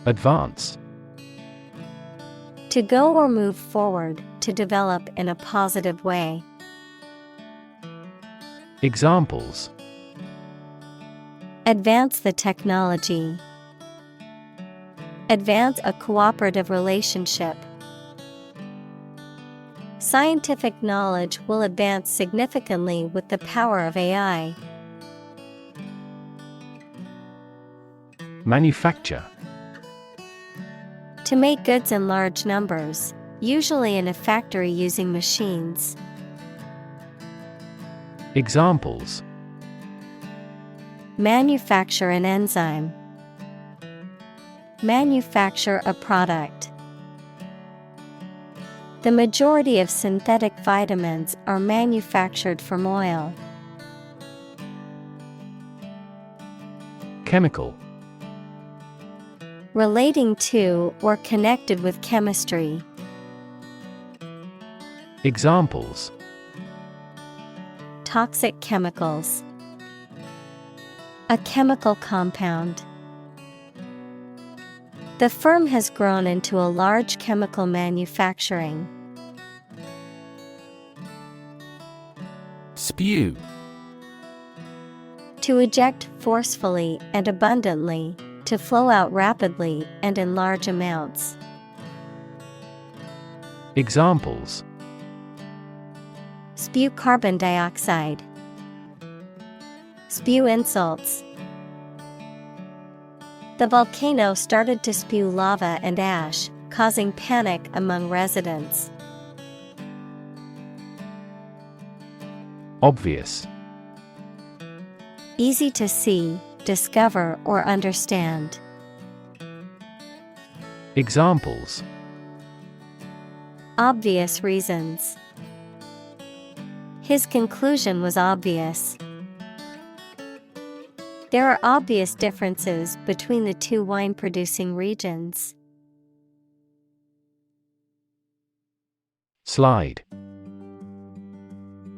[SPEAKER 2] Advance.
[SPEAKER 1] To go or move forward, to develop in a positive way.
[SPEAKER 2] Examples:
[SPEAKER 1] Advance the technology. Advance a cooperative relationship. Scientific knowledge will advance significantly with the power of AI.
[SPEAKER 2] Manufacture.
[SPEAKER 1] To make goods in large numbers, usually in a factory using machines.
[SPEAKER 2] Examples:
[SPEAKER 1] Manufacture an enzyme. Manufacture a product. The majority of synthetic vitamins are manufactured from oil.
[SPEAKER 2] Chemical.
[SPEAKER 1] Relating to or connected with chemistry.
[SPEAKER 2] Examples:
[SPEAKER 1] Toxic chemicals. A chemical compound. The firm has grown into a large chemical manufacturing.
[SPEAKER 2] Spew.
[SPEAKER 1] To eject forcefully and abundantly, to flow out rapidly and in large amounts.
[SPEAKER 2] Examples:
[SPEAKER 1] Spew carbon dioxide. Spew insults. The volcano started to spew lava and ash, causing panic among residents.
[SPEAKER 2] Obvious.
[SPEAKER 1] Easy to see, discover, or understand.
[SPEAKER 2] Examples:
[SPEAKER 1] Obvious reasons. His conclusion was obvious. There are obvious differences between the two wine-producing regions.
[SPEAKER 2] Slide.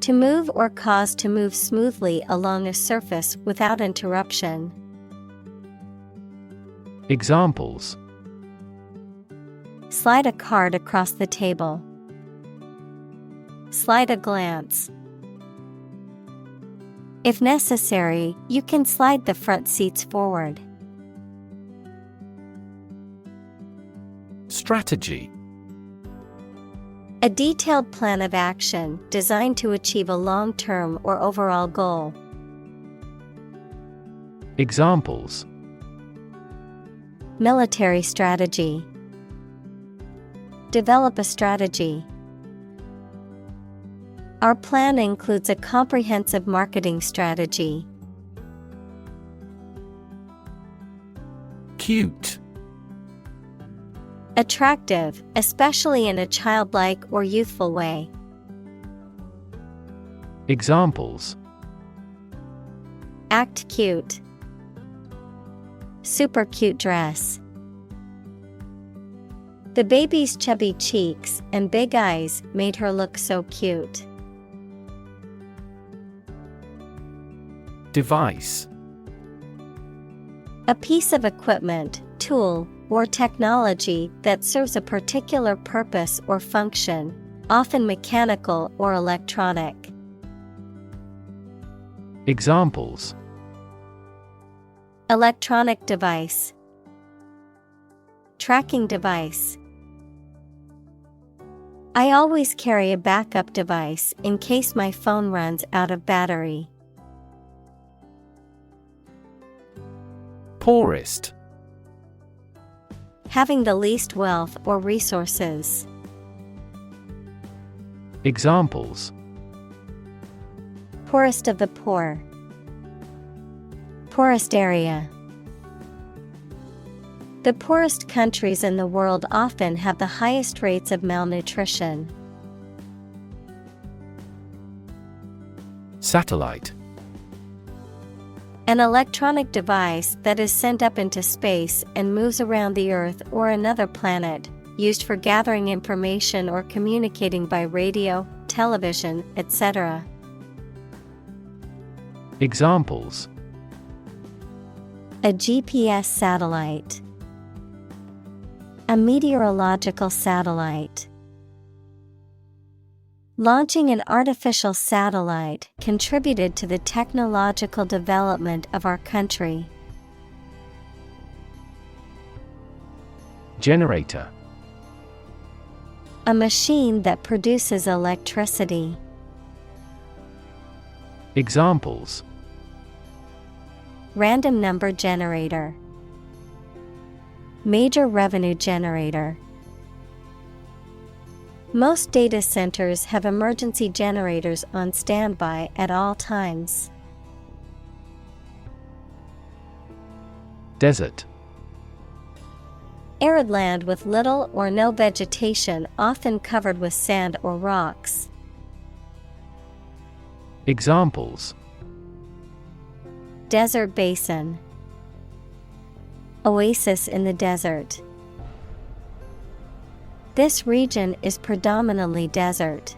[SPEAKER 1] To move or cause to move smoothly along a surface without interruption.
[SPEAKER 2] Examples:
[SPEAKER 1] Slide a card across the table. Slide a glance. If necessary, you can slide the front seats forward.
[SPEAKER 2] Strategy.
[SPEAKER 1] A detailed plan of action designed to achieve a long-term or overall goal.
[SPEAKER 2] Examples:
[SPEAKER 1] Military strategy. Develop a strategy. Our plan includes a comprehensive marketing strategy.
[SPEAKER 2] Cute.
[SPEAKER 1] Attractive, especially in a childlike or youthful way.
[SPEAKER 2] Examples:
[SPEAKER 1] Act cute. Super cute dress. The baby's chubby cheeks and big eyes made her look so cute.
[SPEAKER 2] Device.
[SPEAKER 1] A piece of equipment, tool, or technology that serves a particular purpose or function, often mechanical or electronic.
[SPEAKER 2] Examples:
[SPEAKER 1] Electronic device. Tracking device. I always carry a backup device in case my phone runs out of battery.
[SPEAKER 2] Poorest.
[SPEAKER 1] Having the least wealth or resources.
[SPEAKER 2] Examples:
[SPEAKER 1] Poorest of the poor. Poorest area. The poorest countries in the world often have the highest rates of malnutrition.
[SPEAKER 2] Satellite.
[SPEAKER 1] An electronic device that is sent up into space and moves around the Earth or another planet, used for gathering information or communicating by radio, television, etc.
[SPEAKER 2] Examples:
[SPEAKER 1] A GPS satellite. A meteorological satellite. Launching an artificial satellite contributed to the technological development of our country.
[SPEAKER 2] Generator.
[SPEAKER 1] A machine that produces electricity.
[SPEAKER 2] Examples:
[SPEAKER 1] Random number generator. Major revenue generator. Most data centers have emergency generators on standby at all times.
[SPEAKER 2] Desert.
[SPEAKER 1] Arid land with little or no vegetation, often covered with sand or rocks.
[SPEAKER 2] Examples:
[SPEAKER 1] Desert basin. Oasis in the desert. This region is predominantly desert.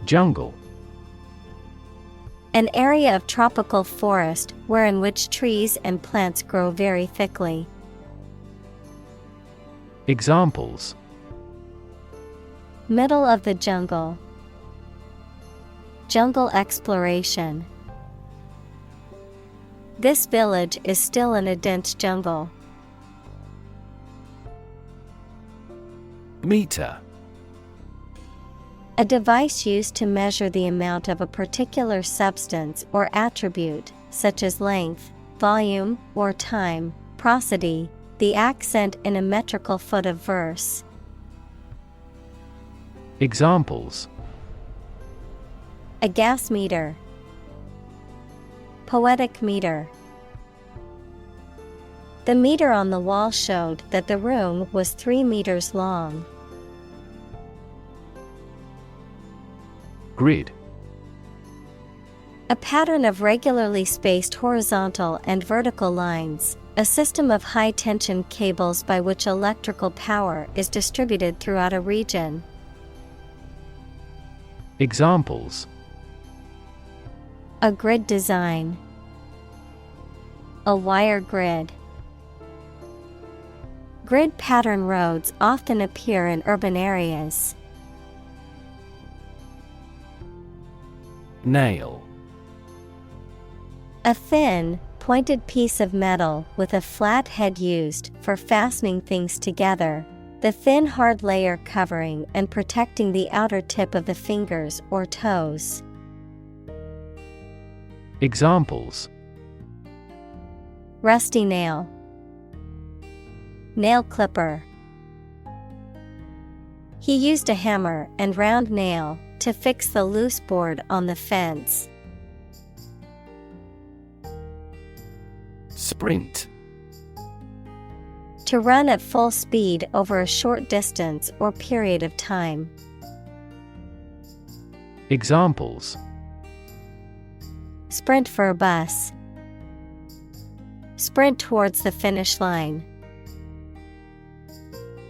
[SPEAKER 2] Jungle.
[SPEAKER 1] An area of tropical forest wherein which trees and plants grow very thickly.
[SPEAKER 2] Examples:
[SPEAKER 1] Middle of the jungle. Jungle exploration. This village is still in a dense jungle.
[SPEAKER 2] Meter.
[SPEAKER 1] A device used to measure the amount of a particular substance or attribute, such as length, volume, or time. Prosody, the accent in a metrical foot of verse.
[SPEAKER 2] Examples:
[SPEAKER 1] A gas meter. Poetic meter. The meter on the wall showed that the room was 3 meters long.
[SPEAKER 2] Grid.
[SPEAKER 1] A pattern of regularly spaced horizontal and vertical lines, a system of high-tension cables by which electrical power is distributed throughout a region.
[SPEAKER 2] Examples:
[SPEAKER 1] A grid design. A wire grid. Grid pattern roads often appear in urban areas.
[SPEAKER 2] Nail.
[SPEAKER 1] A thin, pointed piece of metal with a flat head used for fastening things together, the thin hard layer covering and protecting the outer tip of the fingers or toes.
[SPEAKER 2] Examples:
[SPEAKER 1] Rusty nail. Nail clipper. He used a hammer and round nail to fix the loose board on the fence.
[SPEAKER 2] Sprint.
[SPEAKER 1] To run at full speed over a short distance or period of time.
[SPEAKER 2] Examples:
[SPEAKER 1] Sprint for a bus. Sprint towards the finish line.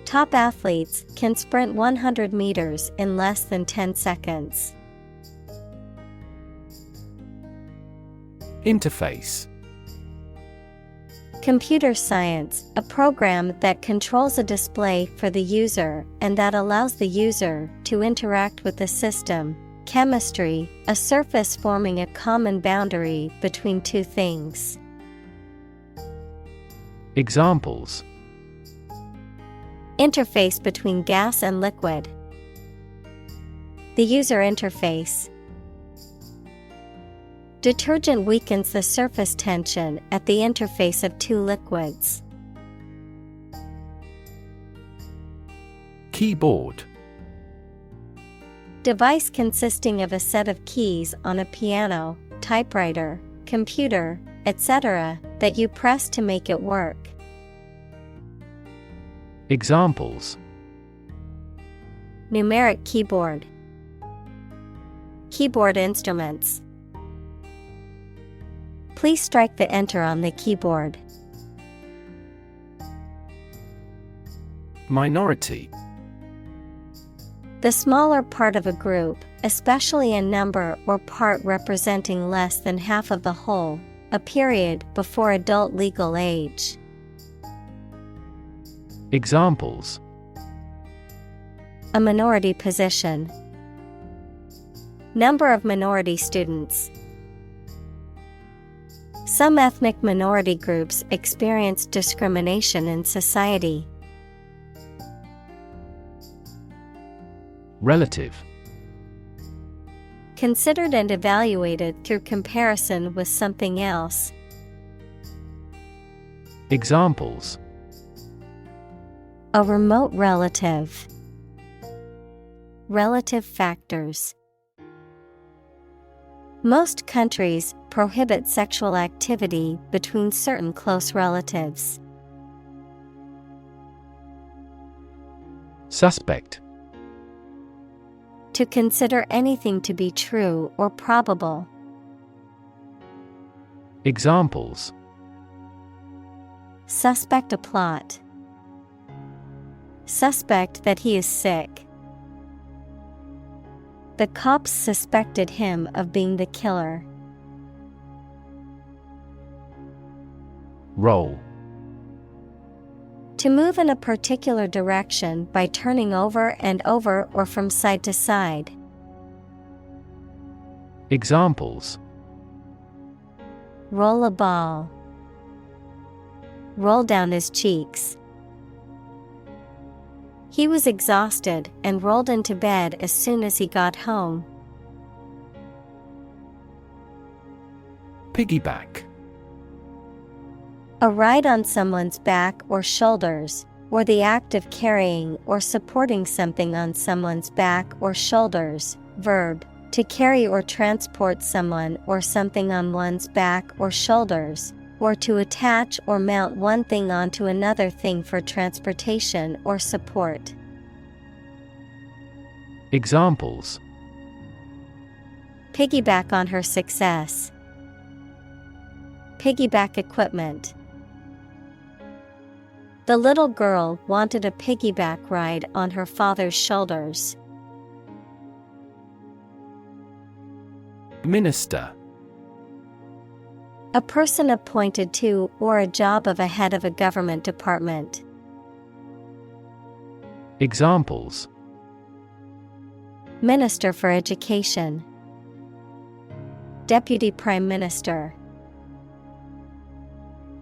[SPEAKER 1] Top athletes can sprint 100 meters in less than 10 seconds.
[SPEAKER 2] Interface.
[SPEAKER 1] Computer science, a program that controls a display for the user and that allows the user to interact with the system. Chemistry, a surface forming a common boundary between two things.
[SPEAKER 2] Examples:
[SPEAKER 1] Interface between gas and liquid. The user interface. Detergent weakens the surface tension at the interface of two liquids.
[SPEAKER 2] Keyboard.
[SPEAKER 1] Device consisting of a set of keys on a piano, typewriter, computer, etc., that you press to make it work.
[SPEAKER 2] Examples:
[SPEAKER 1] Numeric keyboard. Keyboard instruments. Please strike the enter on the keyboard.
[SPEAKER 2] Minority.
[SPEAKER 1] The smaller part of a group, especially a number or part representing less than half of the whole, a period before adult legal age.
[SPEAKER 2] Examples:
[SPEAKER 1] A minority position. Number of minority students. Some ethnic minority groups experience discrimination in society.
[SPEAKER 2] Relative.
[SPEAKER 1] Considered and evaluated through comparison with something else.
[SPEAKER 2] Examples:
[SPEAKER 1] A remote relative. Relative factors. Most countries prohibit sexual activity between certain close relatives.
[SPEAKER 2] Suspect.
[SPEAKER 1] To consider anything to be true or probable.
[SPEAKER 2] Examples.
[SPEAKER 1] Suspect a plot. Suspect that he is sick. The cops suspected him of being the killer.
[SPEAKER 2] Roll.
[SPEAKER 1] To move in a particular direction by turning over and over or from side to side.
[SPEAKER 2] Examples.
[SPEAKER 1] Roll a ball. Roll down his cheeks. He was exhausted and rolled into bed as soon as he got home.
[SPEAKER 2] Piggyback.
[SPEAKER 1] A ride on someone's back or shoulders, or the act of carrying or supporting something on someone's back or shoulders. Verb, to carry or transport someone or something on one's back or shoulders, or to attach or mount one thing onto another thing for transportation or support.
[SPEAKER 2] Examples.
[SPEAKER 1] Piggyback on her success. Piggyback equipment. The little girl wanted a piggyback ride on her father's shoulders.
[SPEAKER 2] Minister.
[SPEAKER 1] A person appointed to or a job of a head of a government department.
[SPEAKER 2] Examples.
[SPEAKER 1] Minister for Education. Deputy Prime Minister.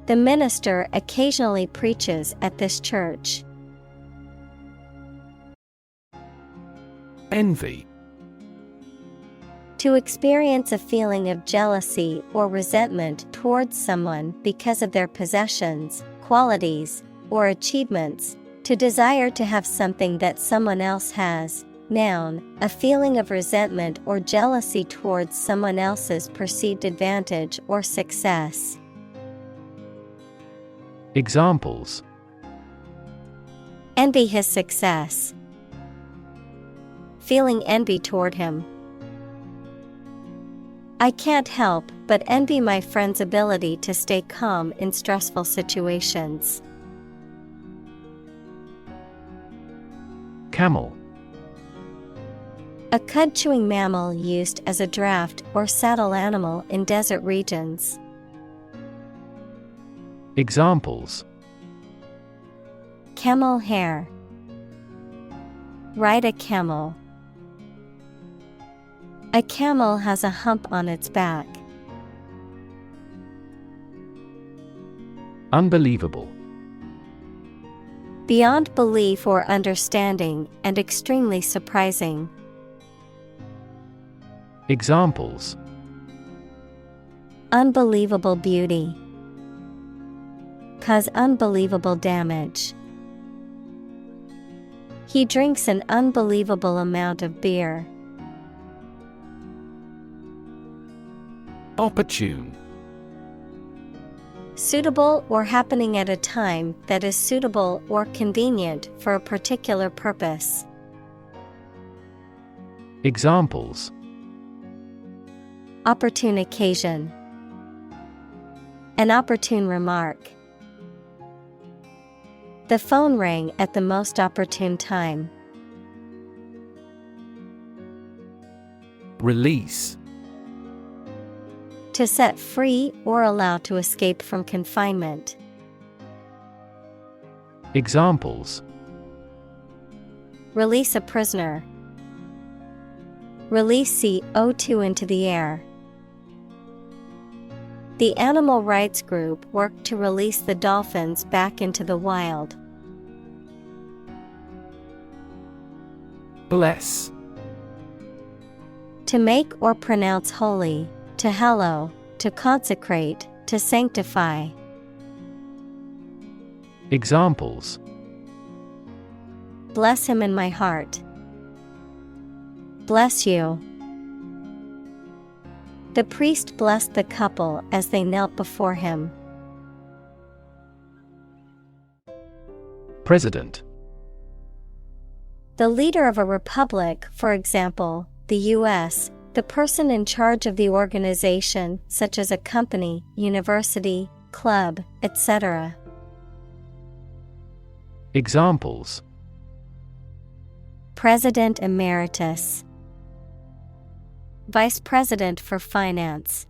[SPEAKER 1] The minister occasionally preaches at this church.
[SPEAKER 2] Envy.
[SPEAKER 1] To experience a feeling of jealousy or resentment towards someone because of their possessions, qualities, or achievements. To desire to have something that someone else has. Noun, a feeling of resentment or jealousy towards someone else's perceived advantage or success.
[SPEAKER 2] Examples.
[SPEAKER 1] Envy his success. Feeling envy toward him. I can't help but envy my friend's ability to stay calm in stressful situations.
[SPEAKER 2] Camel.
[SPEAKER 1] A cud-chewing mammal used as a draft or saddle animal in desert regions.
[SPEAKER 2] Examples.
[SPEAKER 1] Camel hair. Ride a camel. A camel has a hump on its back.
[SPEAKER 2] Unbelievable.
[SPEAKER 1] Beyond belief or understanding and extremely surprising.
[SPEAKER 2] Examples.
[SPEAKER 1] Unbelievable beauty. Cause unbelievable damage. He drinks an unbelievable amount of beer.
[SPEAKER 2] Opportune.
[SPEAKER 1] Suitable or happening at a time that is suitable or convenient for a particular purpose.
[SPEAKER 2] Examples.
[SPEAKER 1] Opportune occasion. An opportune remark. The phone rang at the most opportune time.
[SPEAKER 2] Release.
[SPEAKER 1] To set free or allow to escape from confinement.
[SPEAKER 2] Examples.
[SPEAKER 1] Release a prisoner. Release CO2 into the air. The animal rights group worked to release the dolphins back into the wild.
[SPEAKER 2] Bless.
[SPEAKER 1] To make or pronounce holy, to hallow, to consecrate, to sanctify.
[SPEAKER 2] Examples.
[SPEAKER 1] Bless him in my heart. Bless you. The priest blessed the couple as they knelt before him.
[SPEAKER 2] President. The
[SPEAKER 1] leader of a republic, for example, the U.S., The person in charge of the organization, such as a company, university, club, etc.
[SPEAKER 2] Examples:
[SPEAKER 1] President Emeritus, Vice President for Finance.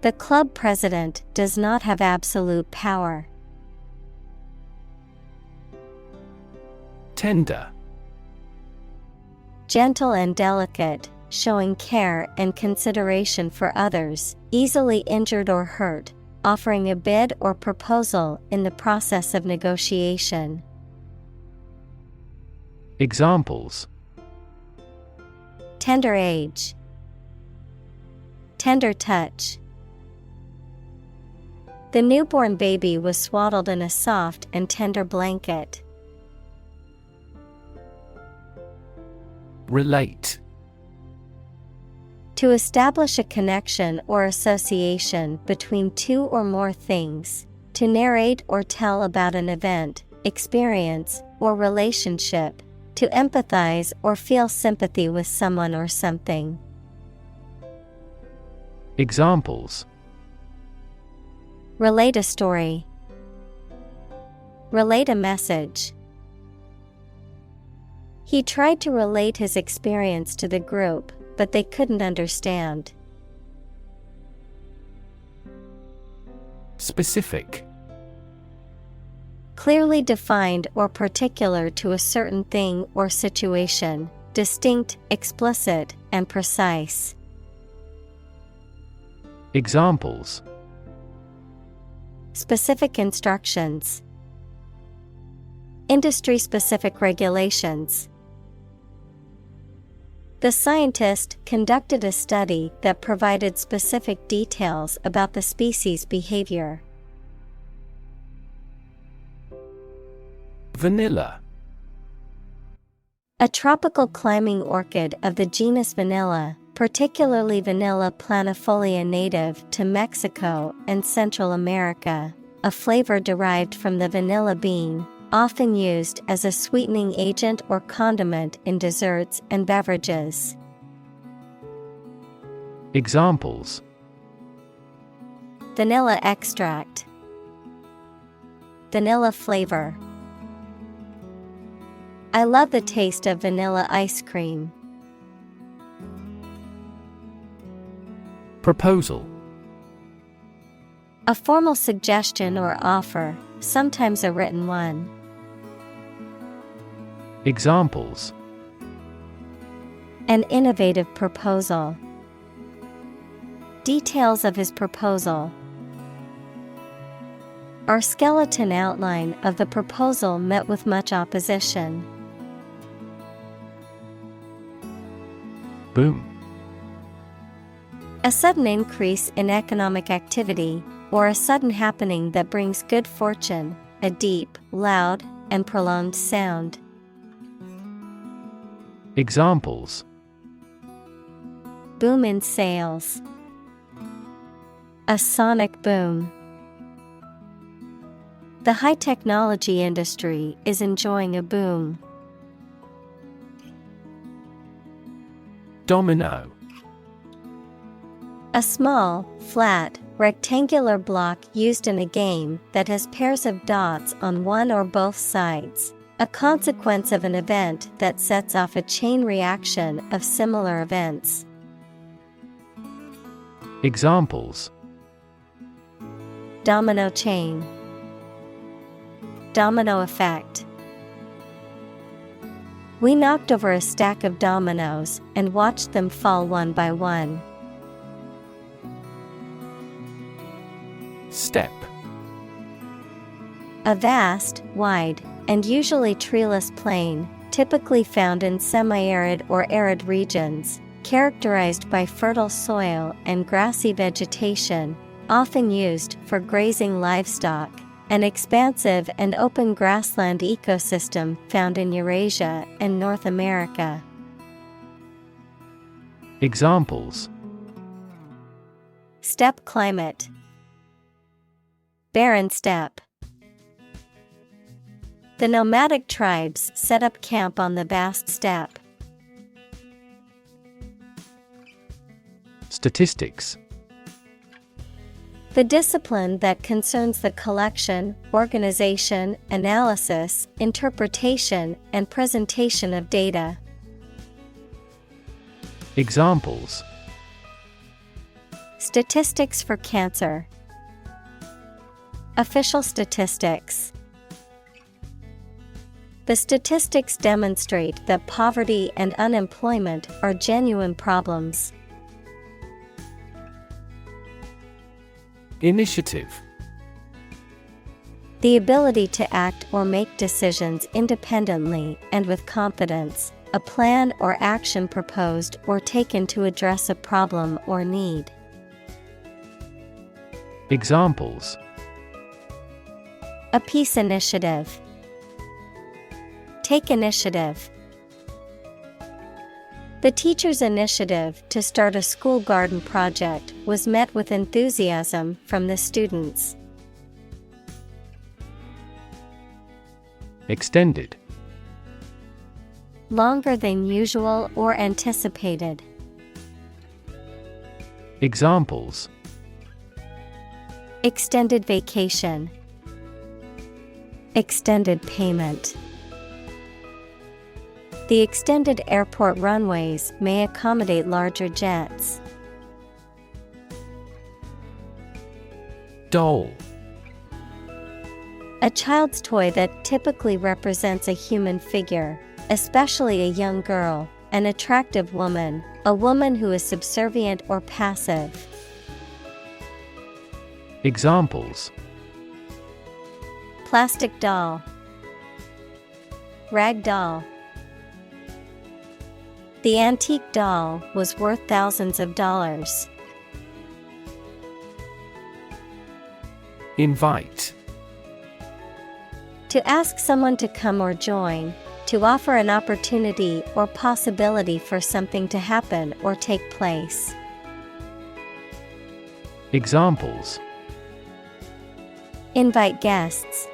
[SPEAKER 1] The club president does not have absolute power.
[SPEAKER 2] Tender.
[SPEAKER 1] Gentle and delicate, showing care and consideration for others, easily injured or hurt, offering a bid or proposal in the process of negotiation.
[SPEAKER 2] Examples:
[SPEAKER 1] Tender age, tender touch. The newborn baby was swaddled in a soft and tender blanket.
[SPEAKER 2] Relate.
[SPEAKER 1] To establish a connection or association between two or more things, to narrate or tell about an event, experience, or relationship, to empathize or feel sympathy with someone or something.
[SPEAKER 2] Examples:
[SPEAKER 1] Relate a story, relate a message. He tried to relate his experience to the group, but they couldn't understand.
[SPEAKER 2] Specific.
[SPEAKER 1] Clearly defined or particular to a certain thing or situation, distinct, explicit, and precise.
[SPEAKER 2] Examples:
[SPEAKER 1] Specific instructions, industry-specific regulations. The scientist conducted a study that provided specific details about the species' behavior.
[SPEAKER 2] Vanilla.
[SPEAKER 1] A tropical climbing orchid of the genus Vanilla, particularly Vanilla planifolia native to Mexico and Central America, a flavor derived from the vanilla bean, often used as a sweetening agent or condiment in desserts and beverages.
[SPEAKER 2] Examples:
[SPEAKER 1] Vanilla extract, vanilla flavor. I love the taste of vanilla ice cream.
[SPEAKER 2] Proposal.
[SPEAKER 1] A formal suggestion or offer, sometimes a written one.
[SPEAKER 2] Examples:
[SPEAKER 1] An innovative proposal. Details of his proposal. Our skeleton outline of the proposal met with much opposition.
[SPEAKER 2] Boom.
[SPEAKER 1] A sudden increase in economic activity, or a sudden happening that brings good fortune, a deep, loud, and prolonged sound.
[SPEAKER 2] Examples:
[SPEAKER 1] Boom in sales. A sonic boom. The high-technology industry is enjoying a boom.
[SPEAKER 2] Domino.
[SPEAKER 1] A small, flat, rectangular block used in a game that has pairs of dots on one or both sides, a consequence of an event that sets off a chain reaction of similar events.
[SPEAKER 2] Examples:
[SPEAKER 1] Domino chain. Domino effect. We knocked over a stack of dominoes and watched them fall one by one.
[SPEAKER 2] Step.
[SPEAKER 1] A vast, wide, and usually treeless plain, typically found in semi-arid or arid regions, characterized by fertile soil and grassy vegetation, often used for grazing livestock, an expansive and open grassland ecosystem found in Eurasia and North America.
[SPEAKER 2] Examples:
[SPEAKER 1] Steppe climate. Barren steppe. The nomadic tribes set up camp on the vast steppe.
[SPEAKER 2] Statistics.
[SPEAKER 1] The discipline that concerns the collection, organization, analysis, interpretation, and presentation of data.
[SPEAKER 2] Examples:
[SPEAKER 1] Statistics for cancer. Official statistics. The statistics demonstrate that poverty and unemployment are genuine problems.
[SPEAKER 2] Initiative.
[SPEAKER 1] The ability to act or make decisions independently and with confidence, a plan or action proposed or taken to address a problem or need.
[SPEAKER 2] Examples:
[SPEAKER 1] A peace initiative. Take initiative. The teacher's initiative to start a school garden project was met with enthusiasm from the students.
[SPEAKER 2] Extended.
[SPEAKER 1] Longer than usual or anticipated.
[SPEAKER 2] Examples:
[SPEAKER 1] Extended vacation. Extended payment. The extended airport runways may accommodate larger jets.
[SPEAKER 2] Doll.
[SPEAKER 1] A child's toy that typically represents a human figure, especially a young girl, an attractive woman, a woman who is subservient or passive.
[SPEAKER 2] Examples:
[SPEAKER 1] Plastic doll. Rag doll. The antique doll was worth thousands of dollars.
[SPEAKER 2] Invite.
[SPEAKER 1] To ask someone to come or join, to offer an opportunity or possibility for something to happen or take place.
[SPEAKER 2] Examples:
[SPEAKER 1] Invite guests.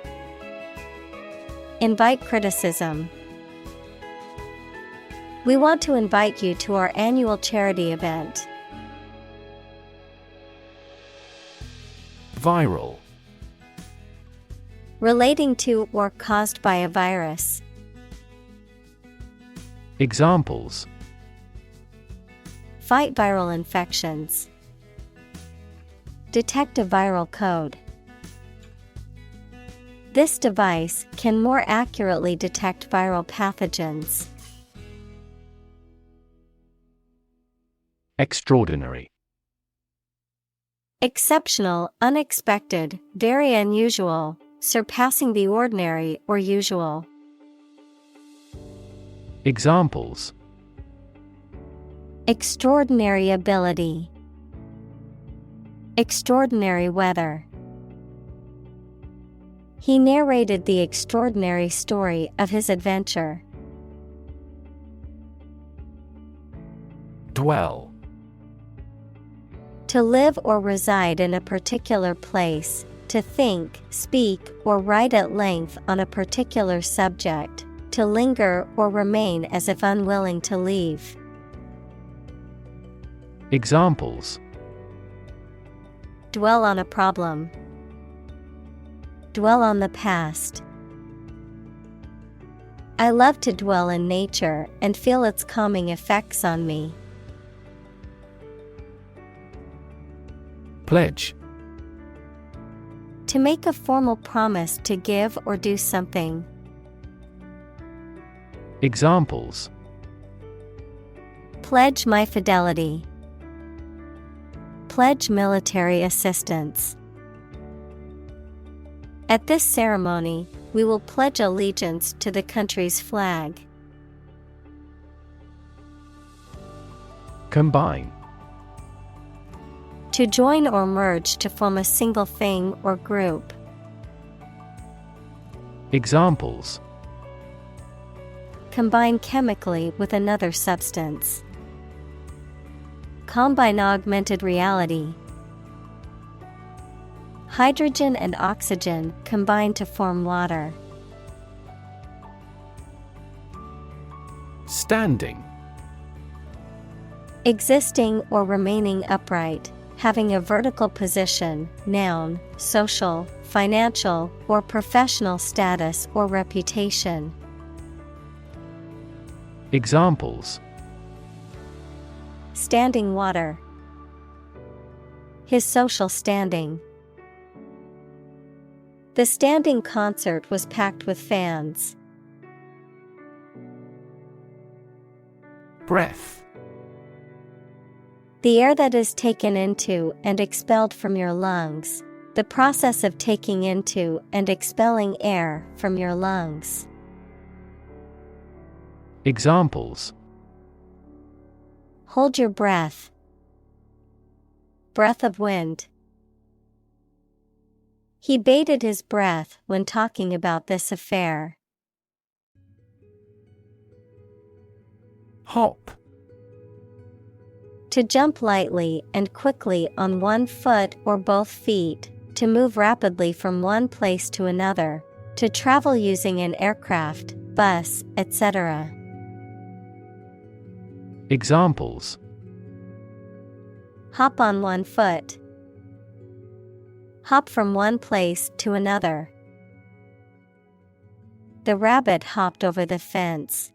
[SPEAKER 1] Invite criticism. We want to invite you to our annual charity event.
[SPEAKER 2] Viral.
[SPEAKER 1] Relating to or caused by a virus.
[SPEAKER 2] Examples:
[SPEAKER 1] Fight viral infections. Detect a viral code. This device can more accurately detect viral pathogens.
[SPEAKER 2] Extraordinary.
[SPEAKER 1] Exceptional, unexpected, very unusual, surpassing the ordinary or usual.
[SPEAKER 2] Examples:
[SPEAKER 1] Extraordinary ability. Extraordinary weather. He narrated the extraordinary story of his adventure.
[SPEAKER 2] Dwell.
[SPEAKER 1] To live or reside in a particular place, to think, speak, or write at length on a particular subject, to linger or remain as if unwilling to leave.
[SPEAKER 2] Examples:
[SPEAKER 1] Dwell on a problem. Dwell on the past. I love to dwell in nature and feel its calming effects on me.
[SPEAKER 2] Pledge.
[SPEAKER 1] To make a formal promise to give or do something.
[SPEAKER 2] Examples:
[SPEAKER 1] Pledge my fidelity. Pledge military assistance. At this ceremony, we will pledge allegiance to the country's flag.
[SPEAKER 2] Combine.
[SPEAKER 1] To join or merge to form a single thing or group.
[SPEAKER 2] Examples:
[SPEAKER 1] Combine chemically with another substance. Combine augmented reality. Hydrogen and oxygen combine to form water.
[SPEAKER 2] Standing.
[SPEAKER 1] Existing or remaining upright, having a vertical position, noun, social, financial, or professional status or reputation.
[SPEAKER 2] Examples:
[SPEAKER 1] Standing water. His social standing. The standing concert was packed with fans.
[SPEAKER 2] Breath.
[SPEAKER 1] The air that is taken into and expelled from your lungs. The process of taking into and expelling air from your lungs.
[SPEAKER 2] Examples:
[SPEAKER 1] Hold your breath. Breath of wind. He bated his breath when talking about this affair.
[SPEAKER 2] Hop.
[SPEAKER 1] To jump lightly and quickly on one foot or both feet, to move rapidly from one place to another, to travel using an aircraft, bus, etc.
[SPEAKER 2] Examples:
[SPEAKER 1] Hop on one foot. Hop from one place to another. The rabbit hopped over the fence.